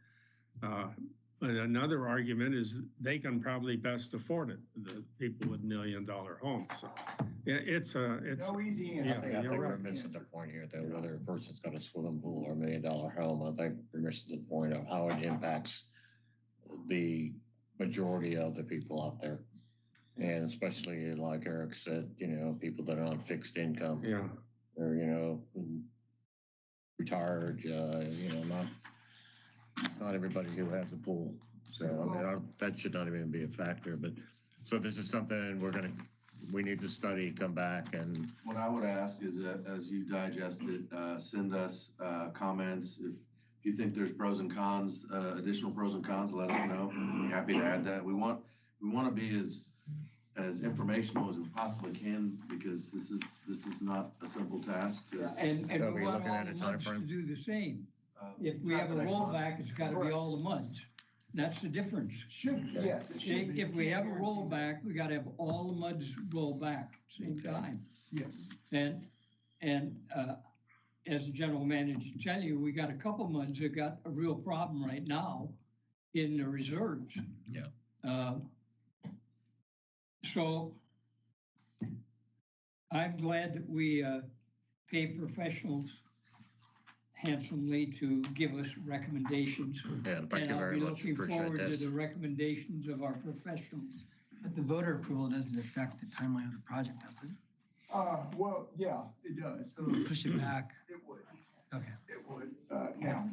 but another argument is they can probably best afford it, the people with $1 million homes. So it's No easy I answer. think you're we're right. missing the point here, though, whether a person's got a swimming pool or $1 million home. I think we're missing the point of how it impacts the majority of the people out there. And especially like Eric said, people that are on fixed income. Yeah. Or, retired, not everybody who has a pool. So, that should not even be a factor. But so this is something we need to study, come back and. What I would ask is that as you digest it, send us comments. If you think there's pros and cons, additional pros and cons, let us know. We're happy to add that. We want to be as informational as we possibly can, because this is not a simple task to. And Are we we want looking all at a the time muds to frame? do the same. If we have a rollback, it's gotta be all the MUDs. That's the difference. Should, yes, it should be. If we have a rollback, we gotta have all the MUDs roll back at the same time. Yes, And as the general manager tell you, we got a couple MUDs that got a real problem right now in the reserves. Yeah. So I'm glad that we pay professionals handsomely to give us recommendations. Yeah, thank you very much. And I'll be looking Appreciate forward to this. the recommendations of our professionals. But the voter approval doesn't affect the timeline of the project, does it? well, yeah, it does. So it'll push it back. It would. Okay. It would. Now,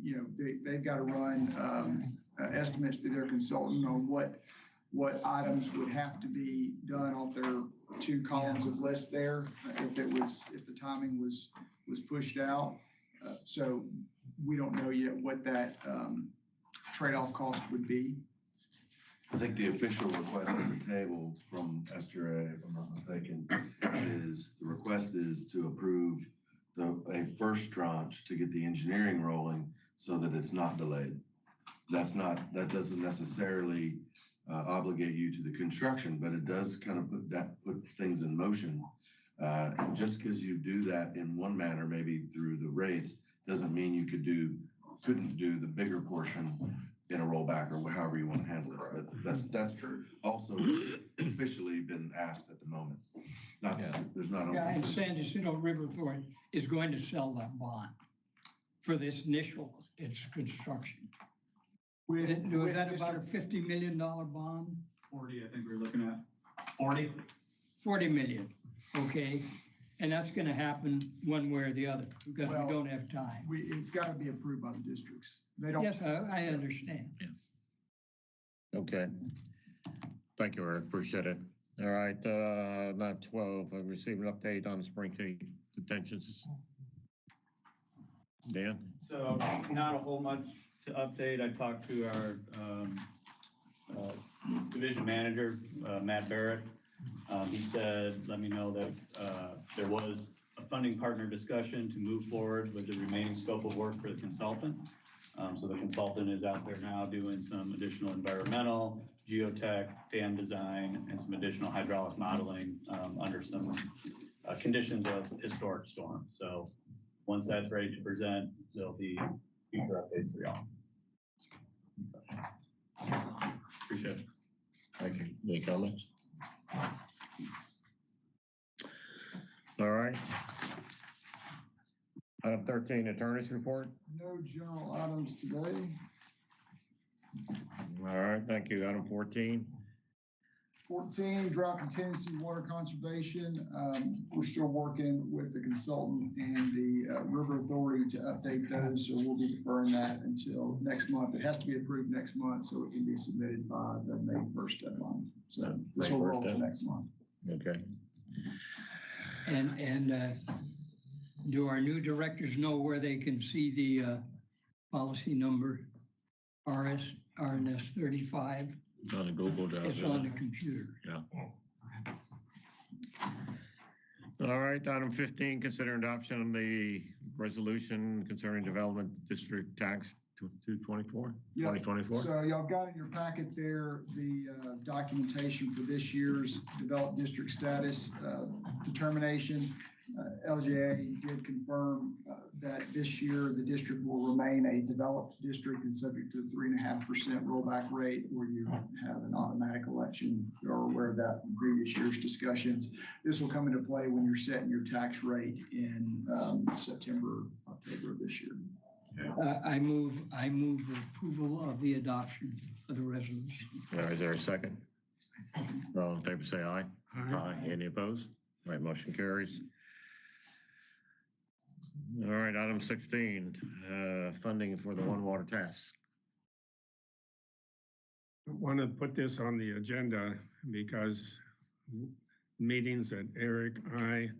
you know, they've got to run estimates to their consultant on what items would have to be done on their 2 columns of list there if the timing was pushed out. So we don't know yet what that trade-off cost would be. I think the official request on the table from SDRA, if I'm not mistaken, is the request is to approve a first tranche to get the engineering rolling so that it's not delayed. That doesn't necessarily obligate you to the construction, but it does kind of put things in motion. And just because you do that in one manner, maybe through the rates, doesn't mean you couldn't do the bigger portion in a rollback or however you want to handle it. But that's also officially been asked at the moment. There's not. Yeah, and San Jacinto River Authority is going to sell that bond for this initial, its construction. Was that about a $50 million bond? 40, I think we're looking at. 40? 40 million, okay? And that's gonna happen one way or the other, because Well, we don't have time. It's got to be approved by the districts. They don't. Yes, I understand. Okay. Thank you, Eric. Appreciate it. All right, now 12, I received an update on Spring Creek detentions. Dan? So not a whole much to update. I talked to our division manager, Matt Barrett. He said, let me know that there was a funding partner discussion to move forward with the remaining scope of work for the consultant. So the consultant is out there now doing some additional environmental, geotech, dam design, and some additional hydraulic modeling under some conditions of historic storm. So once that's ready to present, there'll be future updates for y'all. Appreciate it. Thank you. Any comments? All right. Item 13, attorney's report. No general items today. All right, thank you. Item 14. 14, drought contingency, water conservation. We're still working with the consultant and the river authority to update those, so we'll be deferring that until next month. It has to be approved next month, so it can be submitted by the May 1st deadline. So this will roll to next month. Okay. And do our new directors know where they can see the policy number RNS 35? On the Google Doc. It's on the computer. Yeah. All right, item 15, consider adoption of the resolution concerning development district tax 2024. Yeah. 2024. So y'all got in your packet there the documentation for this year's developed district status determination. LJA did confirm that this year the district will remain a developed district and subject to 3.5% rollback rate, where you have an automatic election. You're aware of that from previous year's discussions. This will come into play when you're setting your tax rate in September, October of this year. I move the approval of the adoption of the resolution. All right, is there a second? All in favor, say aye. Aye. Any opposed? All right, motion carries. All right, item 16, funding for the One Water task. I want to put this on the agenda because meetings that Eric, I,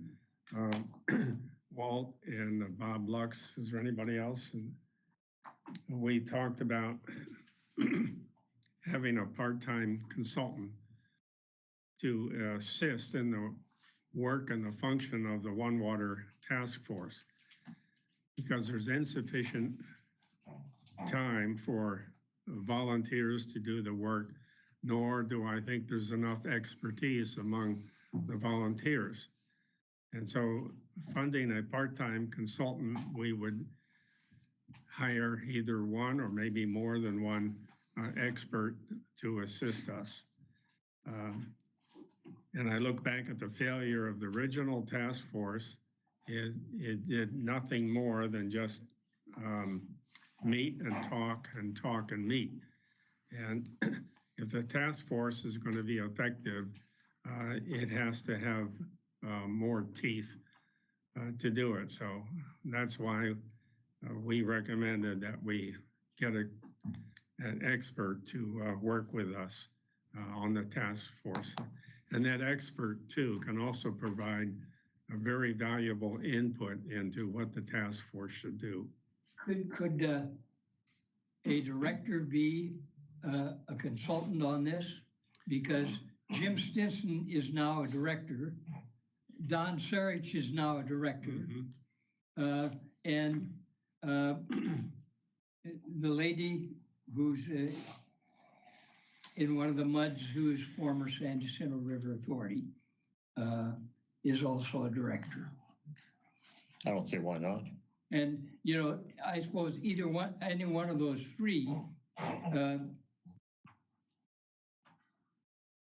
Walt, and Bob Lux, is there anybody else? And we talked about having a part-time consultant to assist in the work and the function of the One Water Task Force. because there's insufficient time for volunteers to do the work, nor do I think there's enough expertise among the volunteers. And so funding a part-time consultant, we would hire either one or maybe more than one expert to assist us. And I look back at the failure of the original task force. It did nothing more than just meet and talk and talk and meet. And if the task force is going to be effective, it has to have more teeth to do it. So that's why we recommended that we get an expert to work with us on the task force. And that expert too can also provide a very valuable input into what the task force should do. Could a director be a consultant on this? Because Jim Stinson is now a director. Don Sarich is now a director. And the lady who's in one of the MUDs, who's former San Jacinto River Authority, is also a director. I don't see why not. And, you know, I suppose either one, any one of those three,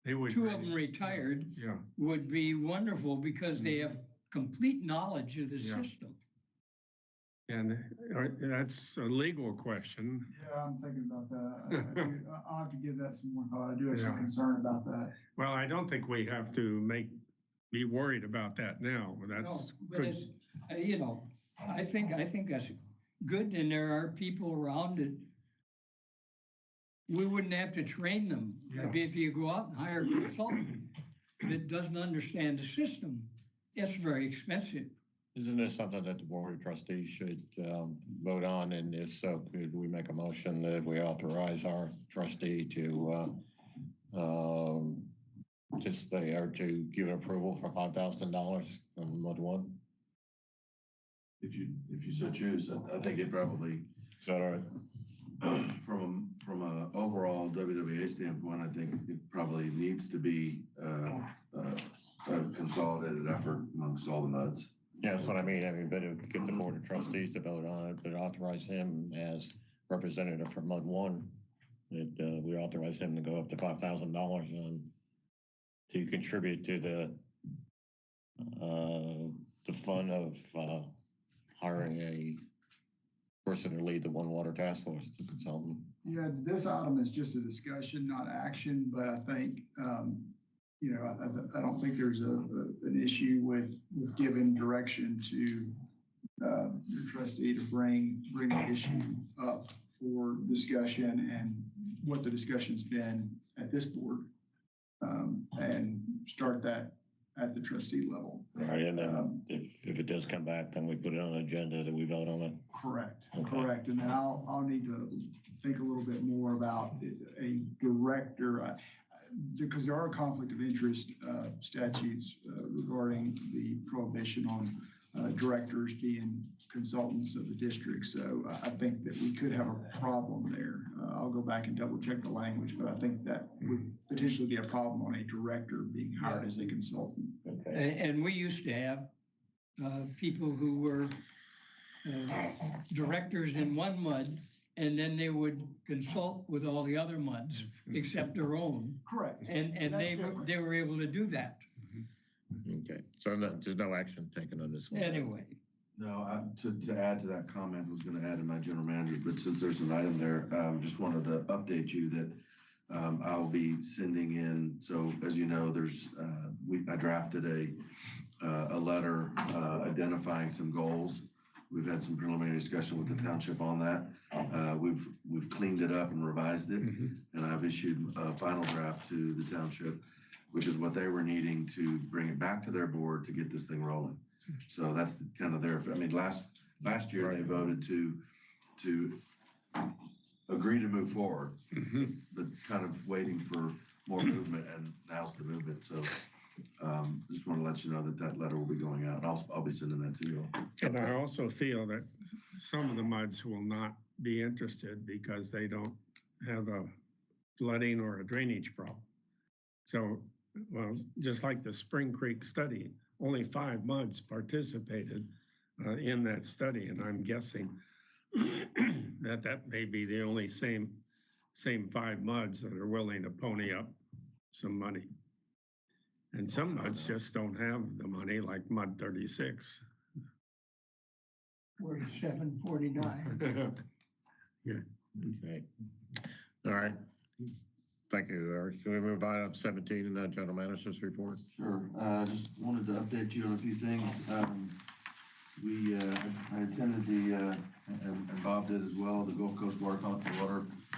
They would two of them retired, yeah. would be wonderful because they have complete knowledge of the Yeah. system. And that's a legal question. Yeah, I'm thinking about that. I'll have to give that some more thought. I do have some Yeah. concern about that. Well, I don't think we have to be worried about that now. No, That's but good. it's, you know, I think that's good, and there are people around it. We wouldn't have to train them. Yeah. If you go out and hire a consultant that doesn't understand the system, it's very expensive. Isn't this something that the board of trustees should vote on? And if so, could we make a motion that we authorize our trustee to to give approval for $5,000 from MUD 1? If you so choose, I think it probably, Is that all right? from a overall WWA standpoint, I think it probably needs to be a consolidated effort amongst all the MUDs. Yeah, that's what I mean. But if get the board of trustees to vote on it, but authorize him as representative for MUD 1, that we authorize him to go up to $5,000 and to contribute to the fund of hiring a person to lead the One Water Task Force, the consultant. Yeah, this item is just a discussion, not action, but I think, you know, I don't think there's an issue with giving direction to your trustee to bring the issue up for discussion and what the discussion's been at this board, and start that at the trustee level. Right, and then if it does come back, then we put it on the agenda that we vote on it. Correct, Okay. correct. And then I'll need to think a little bit more about a director, because there are conflict of interest statutes regarding the prohibition on directors being consultants of the district. So I think that we could have a problem there. I'll go back and double check the language, but I think that would potentially be a problem on a director being hired as a consultant. Okay. And we used to have people who were directors in one MUD, and then they would consult with all the other MUDs except their own. Correct. And That's they different. were able to do that. Okay, so there's no action taken on this one. Anyway, No, to add to that comment, I was going to add to my general manager, but since there's an item there, just wanted to update you that I'll be sending in. So as you know, I drafted a letter identifying some goals. We've had some preliminary discussion with the township on that. We've cleaned it up and revised it, and I've issued a final draft to the township, which is what they were needing to bring it back to their board to get this thing rolling. So that's kind of I mean, last year they voted to agree to move forward, but kind of waiting for more movement, and now's the movement. So just want to let you know that that letter will be going out. I'll be sending that to you. And I also feel that some of the MUDs will not be interested because they don't have a flooding or a drainage problem. So, well, just like the Spring Creek study, only 5 MUDs participated in that study, and I'm guessing that that may be the only same 5 MUDs that are willing to pony up some money. And some MUDs just don't have the money, like MUD 36. 4749. Okay. All right. Thank you, Eric. Can we move on to 17 in the general manager's report? Sure. Just wanted to update you on a few things. I attended and Bob did as well, the Gulf Coast Water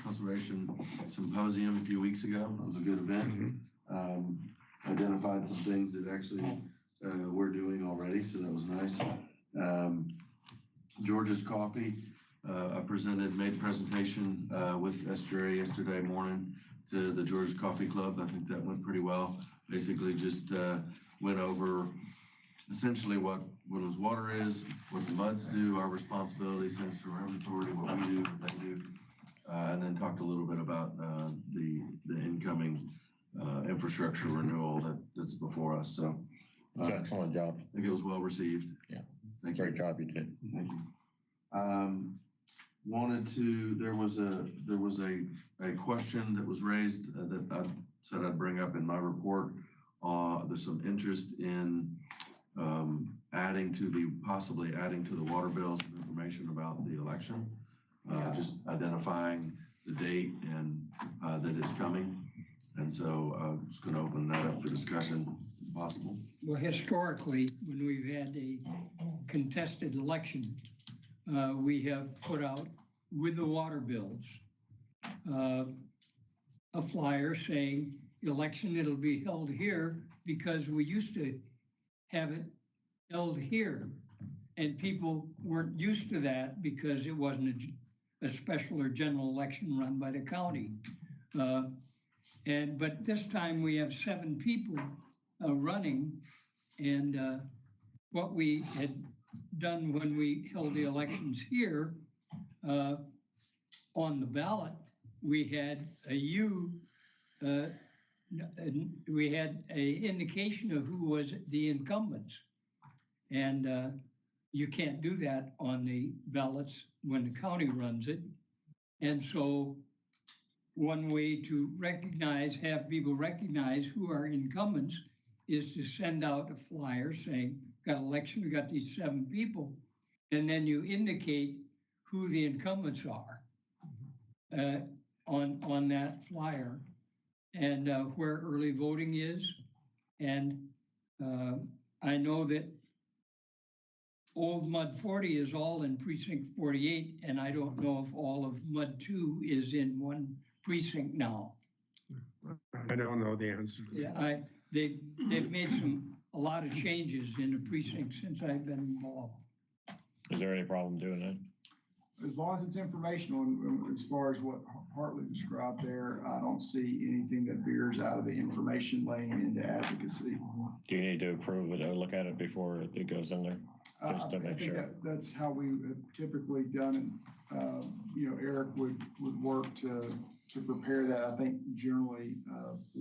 Conservation Symposium a few weeks ago. It was a good event. Identified some things that actually we're doing already, so that was nice. George's Coffee, I made a presentation with SJ yesterday morning to the George's Coffee Club. I think that went pretty well. Basically just went over essentially what Woodlands Water is, what the MUDs do, our responsibility, Central River Authority, what we do, what they do, and then talked a little bit about the incoming infrastructure renewal that's before us. So It's an excellent job. I think it was well received. Yeah. Thank Great you. job you did. Thank you. There was a question that was raised that I said I'd bring up in my report. There's some interest in possibly adding to the water bills some information about the election, just identifying the date and that it's coming. And so I'm just going to open that up for discussion if possible. Well, historically, when we've had a contested election, we have put out with the water bills a flyer saying election, it'll be held here, because we used to have it held here. And people weren't used to that because it wasn't a special or general election run by the county. But this time we have 7 people running, and what we had done when we held the elections here, on the ballot, we had we had a indication of who was the incumbents. And you can't do that on the ballots when the county runs it. And so one way to have people recognize who are incumbents is to send out a flyer saying, got election, we got these 7 people. And then you indicate who the incumbents are on that flyer, and where early voting is. And I know that old MUD 40 is all in precinct 48, and I don't know if all of MUD 2 is in one precinct now. I don't know the answer. Yeah, they've made a lot of changes in the precinct since I've been involved. Is there any problem doing that? As long as it's informational, and as far as what Hartley described there, I don't see anything that veers out of the information lane into advocacy. Do you need to approve it or look at it before it goes in there? Just to I make think sure. that's how we have typically done it. Eric would work to prepare that. I think generally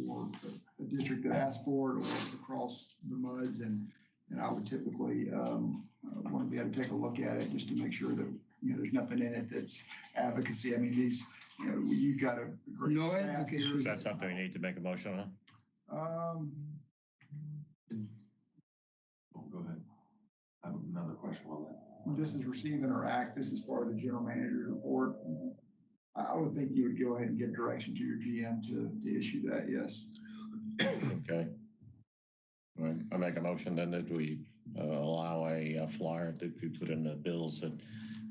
for a district that asks for it, or across the MUDs, and I would typically want to be able to take a look at it just to make sure that there's nothing in it that's advocacy. I mean, you've got a great No staff advocacy. here. Is that something we need to make a motion on? Go ahead. I have another question on that. This is receive and interact. This is part of the general manager's report. I would think you would go ahead and get direction to your GM to issue that, yes. Okay. All right. I make a motion then that we allow a flyer to be put in the bills that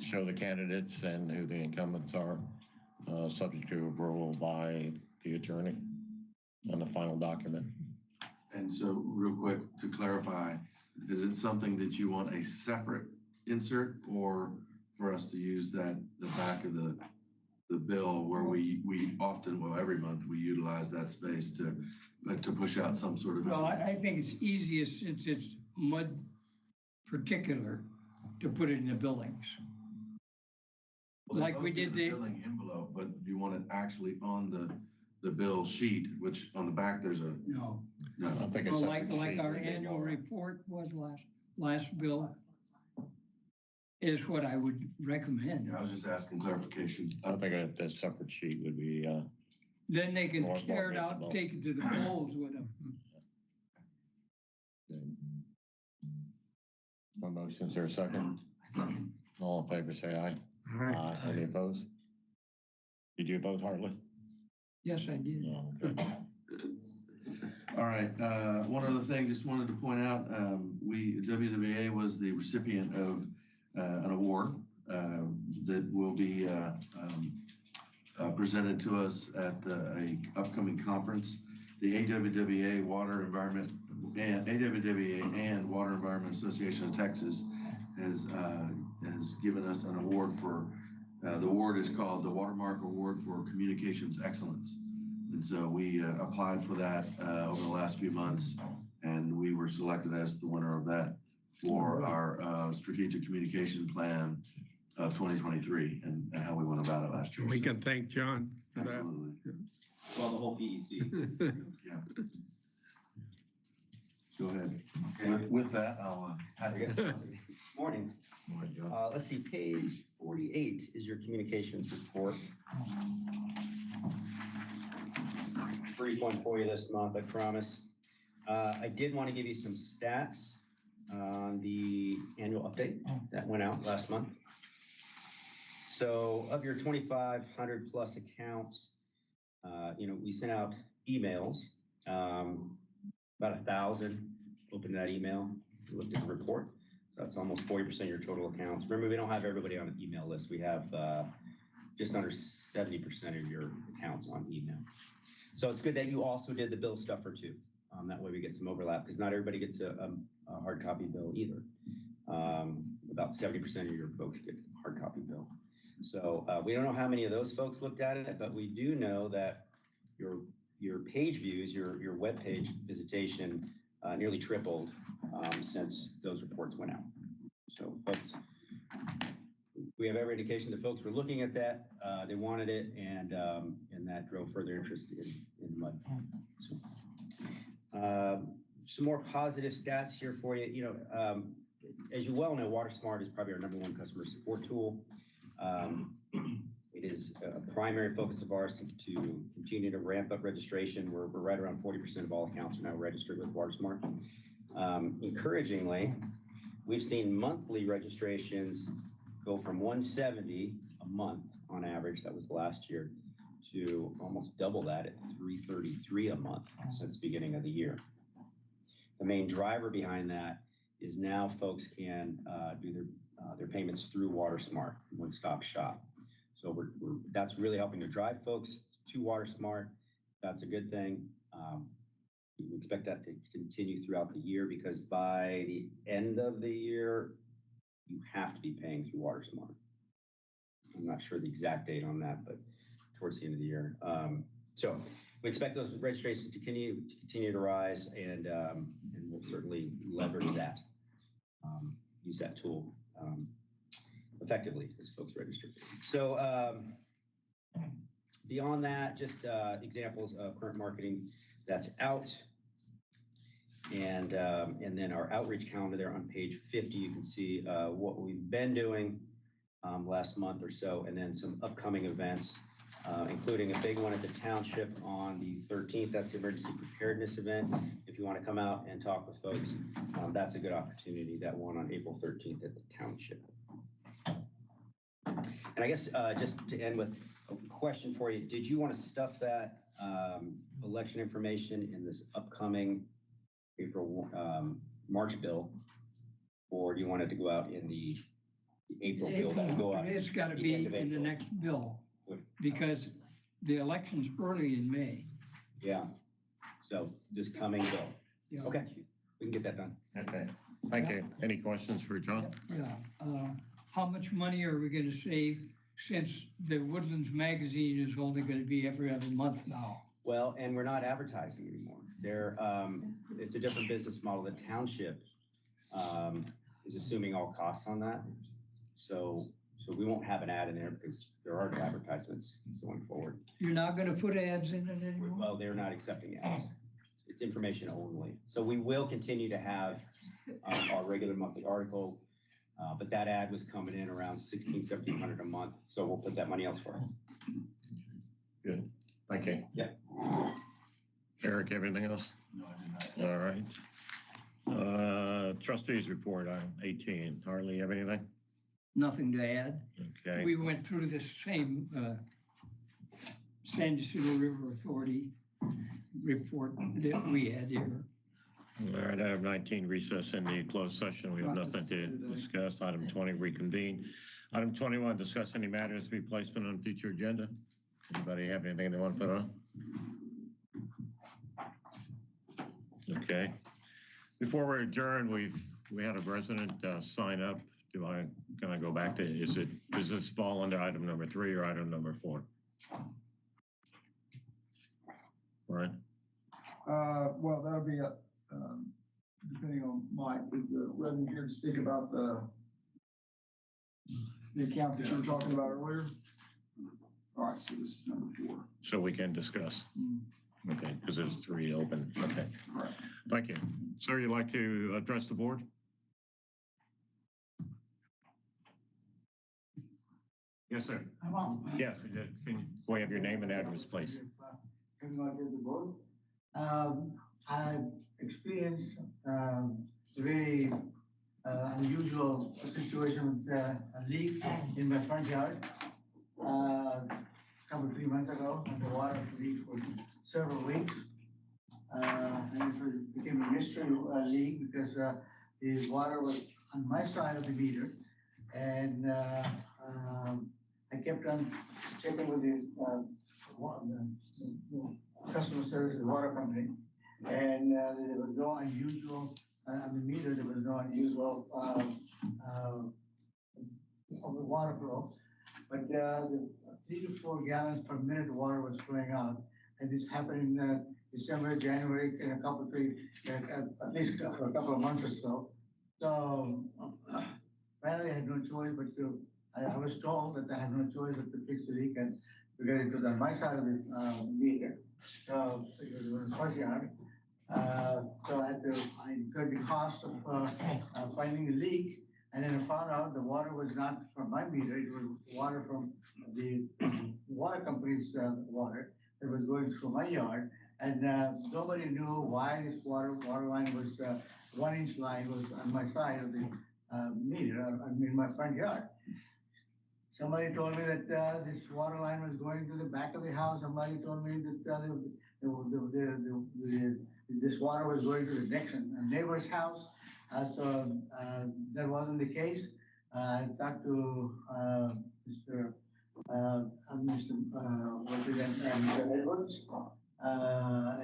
show the candidates and who the incumbents are, subject to approval by the attorney on the final document. And so real quick to clarify, is it something that you want a separate insert, or for us to use the back of the the bill where we often, well, every month we utilize that space to push out some sort of. Well, I think it's easiest since it's mud particular to put it in the buildings. Well, they like both we get did a the- billing envelope, but you want it actually on the bill sheet, which on the back, there's a, No, no. I think well, it's like our annual report was last bill is what I would recommend. Yeah, I was just asking clarification. I think a separate sheet would be, Then they can More tear it out and visible. take it to the polls with them. my motion's there a second. All in favor, say aye. Aye. Any opposed? Did you vote, Hartley? Yes, I did. No, okay. All right, one other thing, just wanted to point out, WWA was the recipient of an award that will be presented to us at a upcoming conference. The AWWA Water Environment and AWWA and Water Environment Association of Texas has given us an award for, the award is called the Watermark Award for Communications Excellence. And so we applied for that over the last few months, and we were selected as the winner of that for our strategic communication plan of 2023 and how we went about it last year. We So, can thank John for that. absolutely. Well, the whole PEC. Yeah. Go ahead. With that, I'll pass it. Morning. Let's see, page 48 is your communications report. Brief one for you this month, I promise. I did want to give you some stats on the annual update that went out last month. So of your 2,500 plus accounts, we sent out emails, about 1,000 opened that email, looked at the report. That's almost 40% of your total accounts. Remember, we don't have everybody on an email list. We have just under 70% of your accounts on email. So it's good that you also did the bill stuffer too. That way we get some overlap because not everybody gets a hard copy bill either. About 70% of your folks get a hard copy bill. So we don't know how many of those folks looked at it, but we do know that your page views, your web page visitation nearly tripled since those reports went out. So folks, we have every indication that folks were looking at that, they wanted it, and that drove further interest in MUD. So, some more positive stats here for you. As you well know, WaterSmart is probably our #1 customer support tool. It is a primary focus of ours to continue to ramp up registration. We're right around 40% of all accounts are now registered with WaterSmart. Encouragingly, we've seen monthly registrations go from 170 a month on average, that was last year, to almost double that at 333 a month since the beginning of the year. The main driver behind that is now folks can do their payments through WaterSmart, one-stop shop. So that's really helping to drive folks to WaterSmart. That's a good thing. We expect that to continue throughout the year because by the end of the year, you have to be paying through WaterSmart. I'm not sure the exact date on that, but towards the end of the year. So we expect those registrations to continue to rise, and we'll certainly leverage that, use that tool effectively as folks register. So beyond that, just examples of current marketing that's out. And then our outreach calendar there on page 50, you can see what we've been doing last month or so, and then some upcoming events, including a big one at the township on the 13th. That's the emergency preparedness event. If you want to come out and talk with folks, that's a good opportunity, that one on April 13th at the township. And I guess just to end with a question for you, did you want to stuff that election information in this upcoming April, March bill, or do you want it to go out in the April bill that will go out? It's got to be in the next bill because the election's early in May. Yeah. So this coming bill. Yeah. Okay, we can get that done. Okay, thank you. Any questions for John? Yeah. How much money are we going to save since the Woodlands magazine is only gonna be every other month now. Well, and we're not advertising anymore. It's a different business model. The township, is assuming all costs on that. So we won't have an ad in there because there are no advertisements going forward. You're not gonna put ads in it anymore? Well, they're not accepting ads. It's information only. So we will continue to have our regular monthly article, but that ad was coming in around 1,600-1,700 a month. So we'll put that money elsewhere. Good, thank you. Yeah. Eric, everything else? No, I did not. All right. Trustees report on 18. Harley, have anything? Nothing to add. Okay. We went through the same San Jacinto River Authority report that we had here. All right, item 19, recess in the closed session. We have nothing to discuss. Item 20, reconvene. Item 21, discuss any matters to be placement on future agenda. Anybody have anything they want to put on? Okay. Before we adjourn, we had a resident sign up. Can I go back to, does this fall under item number 3 or item number 4? Right? Well, that'll be depending on Mike, is the resident here to speak about the account that you were talking about earlier? All right, so this is number 4. So we can discuss. Okay, because there's 3 open. Okay. Right. Thank you. Sir, you'd like to address the board? Yes, sir. Yes, can we have your name and address, please? Coming on to the board. I've experienced very unusual situation with a leak in my front yard. Couple 3 months ago, and the water leaked for several weeks. And it became a mystery leak because the water was on my side of the meter. And I kept on checking with the customer service, the water company. And there was no unusual, on the meter, there was no unusual of the water flow. But the 3 to 4 gallons per minute water was flowing out. And this happened in December, January, in a couple, 3, at least for a couple of months or so. So finally I had no choice but to, I was told that I had no choice but to fix the leak and because it was on my side of the meter. So it was in the front yard. So I incurred the cost of finding the leak. And then I found out the water was not from my meter, it was water from the water company's water that was going through my yard. And nobody knew why this water line was, 1-inch line was on my side of the meter, in my front yard. Somebody told me that this water line was going to the back of the house. Somebody told me that this water was going to the next neighbor's house. So that wasn't the case. I talked to Mr. Edwards,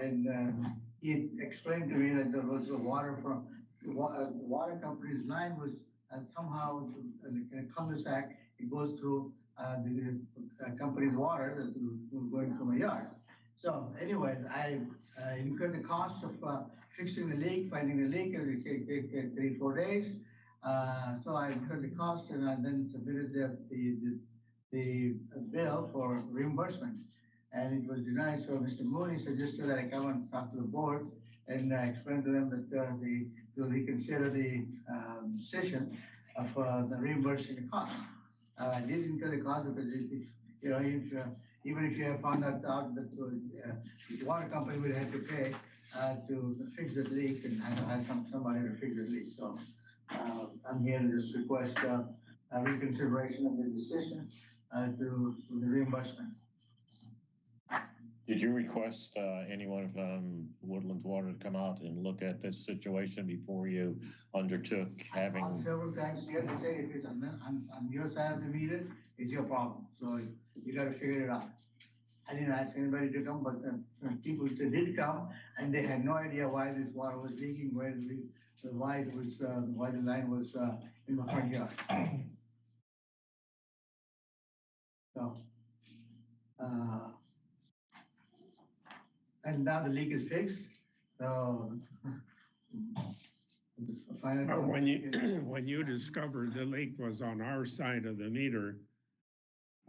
and he explained to me that there was the water from the water company's line was somehow in a cul-de-sac. It goes through the company's water that was going through my yard. So anyways, I incurred the cost of fixing the leak, finding the leak, and it take 3-4 days. So I incurred the cost and I then submitted the bill for reimbursement. And it was denied, so Mr. Mooney suggested that I come and talk to the board and explain to them that they will reconsider the decision of the reimbursing the cost. I did incur the cost because even if you have found that out that the water company would have to pay to fix the leak and I somebody to fix the leak. So I'm here to just request a reconsideration of the decision to the reimbursement. Did you request anyone from Woodlands Water to come out and look at this situation before you undertook having? Several times here, they say if it's on your side of the meter, it's your problem. So you got to figure it out. I didn't ask anybody to come, but people did come, and they had no idea why this water was leaking, why the line was in the front yard. So, and now the leak is fixed, so. When you, when you discovered the leak was on our side of the meter,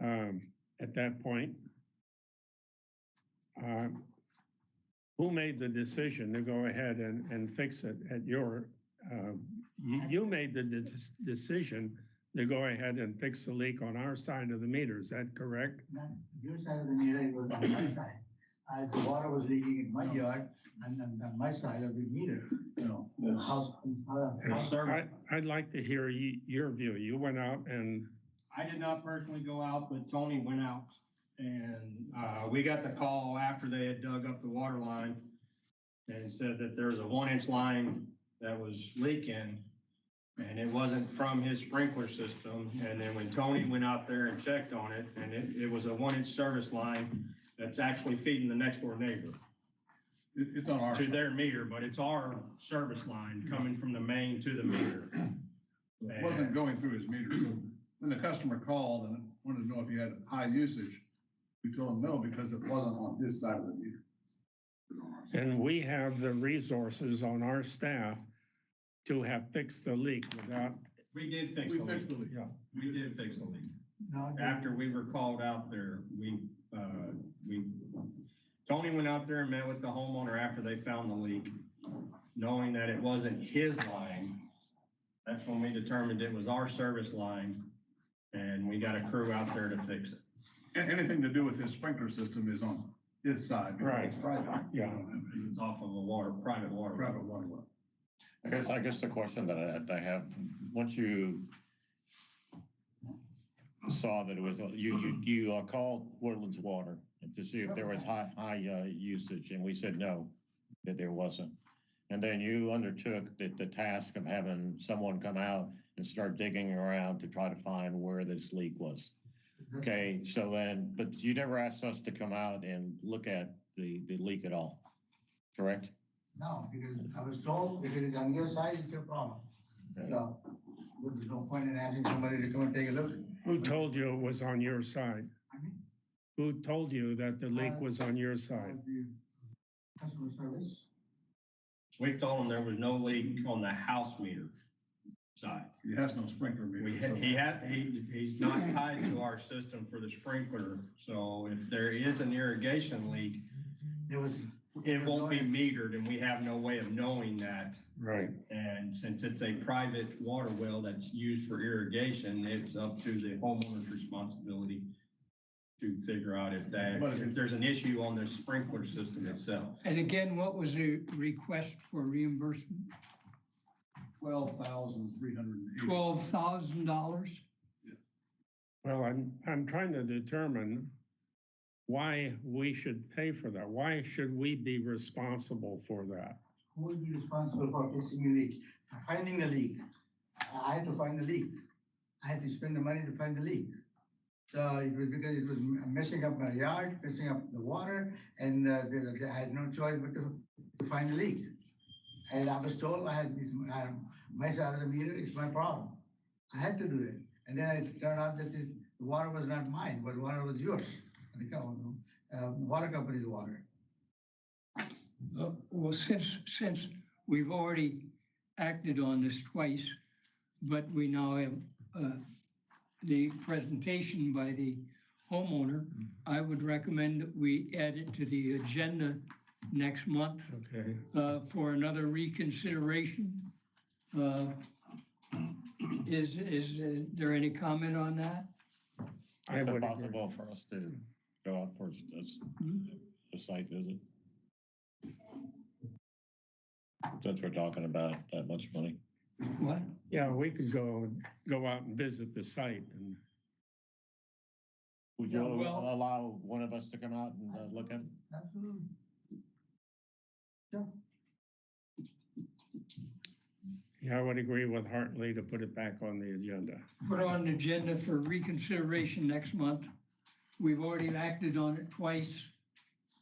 at that point, who made the decision to go ahead and fix it at your, you made the decision to go ahead and fix the leak on our side of the meter, is that correct? Not your side of the meter, it was on my side. The water was leaking in my yard and on my side of the meter, you know, the house. I'd like to hear your view. You went out and. I did not personally go out, but Tony went out and, we got the call after they had dug up the water line and said that there's a 1-inch line that was leaking and it wasn't from his sprinkler system. And then when Tony went out there and checked on it, and it was a 1-inch service line that's actually feeding the next door neighbor. It's on our. To their meter, but it's our service line coming from the main to the meter. It wasn't going through his meter. So when the customer called and wanted to know if he had high usage, we told him no, because it wasn't on his side of the meter. And we have the resources on our staff to have fixed the leak without. We did fix the leak. Yeah. We did fix the leak. No, After we were called out there, Tony went out there and met with the homeowner after they found the leak, knowing that it wasn't his line. That's when we determined it was our service line, and we got a crew out there to fix it. Anything to do with his sprinkler system is on his side. Right. It's private. Yeah. It's off of a private water. Private water well. I guess the question that I have, once you saw that it was, you called Woodlands Water to see if there was high usage, and we said no, that there wasn't. And then you undertook the task of having someone come out and start digging around to try to find where this leak was. Okay, so then, but you never asked us to come out and look at the leak at all, correct? No, because I was told if it is on your side, it's your problem. So there's no point in asking somebody to come and take a look. Who told you it was on your side? I mean, Who told you that the leak was on your side? the customer service. We told him there was no leak on the house meter side. He has no sprinkler meter. He's not tied to our system for the sprinkler. So if there is an irrigation leak, it won't be metered, and we have no way of knowing that. Right. And since it's a private water well that's used for irrigation, it's up to the homeowner's responsibility to figure out if there's an issue on the sprinkler system itself. And again, what was the request for reimbursement? $12,380. $12,000? Yes. Well, I'm trying to determine why we should pay for that. Why should we be responsible for that? Who will be responsible for fixing the leak? Finding the leak. I had to find the leak. I had to spend the money to find the leak. So it was because it was messing up my yard, messing up the water, and I had no choice but to find the leak. And I was told I had my side of the meter is my problem. I had to do it. And then it turned out that the water was not mine, but water was yours. Water company's water. Well, since we've already acted on this twice, but we now have the presentation by the homeowner, I would recommend that we add it to the agenda next month. Okay. For another reconsideration. Is there any comment on that? Is it possible for us to go out for a site visit? Since we're talking about that much money. What? Yeah, we could go out and visit the site and. Would you allow one of us to come out and look at it? Absolutely. Sure. Yeah, I would agree with Hartley to put it back on the agenda. Put on the agenda for reconsideration next month. We've already acted on it twice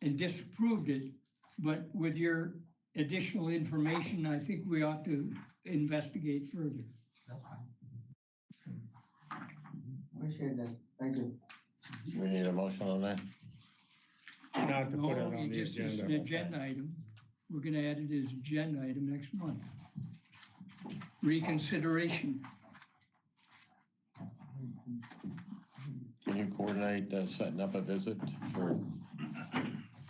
and disapproved it, but with your additional information, I think we ought to investigate further. That's fine. Appreciate that. Thank you. We need a motion on that? Not to put it No, on you the just, it's agenda. an agenda item. We're gonna add it as agenda item next month. Reconsideration. Can you coordinate setting up a visit or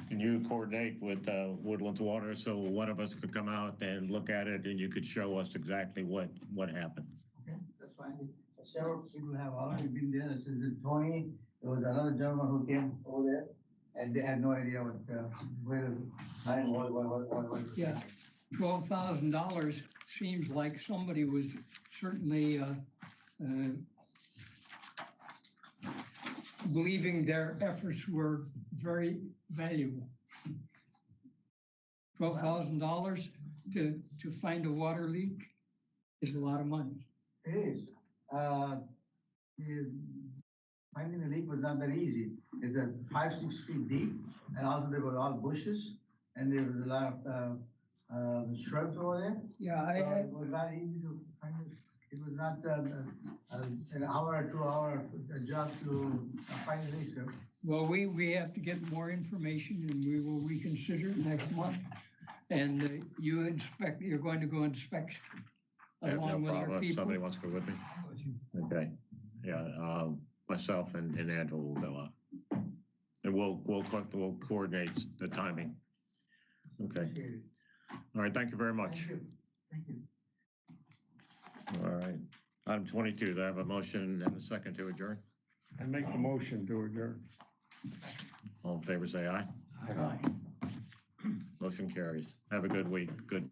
can you coordinate with Woodlands Water so one of us could come out and look at it and you could show us exactly what happened? Okay, that's fine. Several people have already been there. This is Tony. There was another gentleman who came over there and they had no idea where the line was. Yeah. $12,000 seems like somebody was certainly believing their efforts were very valuable. $12,000 to find a water leak is a lot of money. It is. Finding the leak was not that easy. It's 5-6 feet deep, and also there were all bushes, and there was a lot of shrubs over there. Yeah, It was not easy to find it. It was not an hour or 2 hour job to find the leak, sir. well, we have to get more information and we will reconsider it next month. And you're going to go inspect I have no along with our problem if people. somebody wants to go with me. Okay, yeah, myself and Andrew will go up. And we'll coordinate the timing. Okay, Appreciate it. all right, thank you very much. Thank you. Thank you. All right, item 22, do I have a motion and a second to adjourn? I make the motion to adjourn. All in favor, say aye. Aye. Motion carries. Have a good week. Good.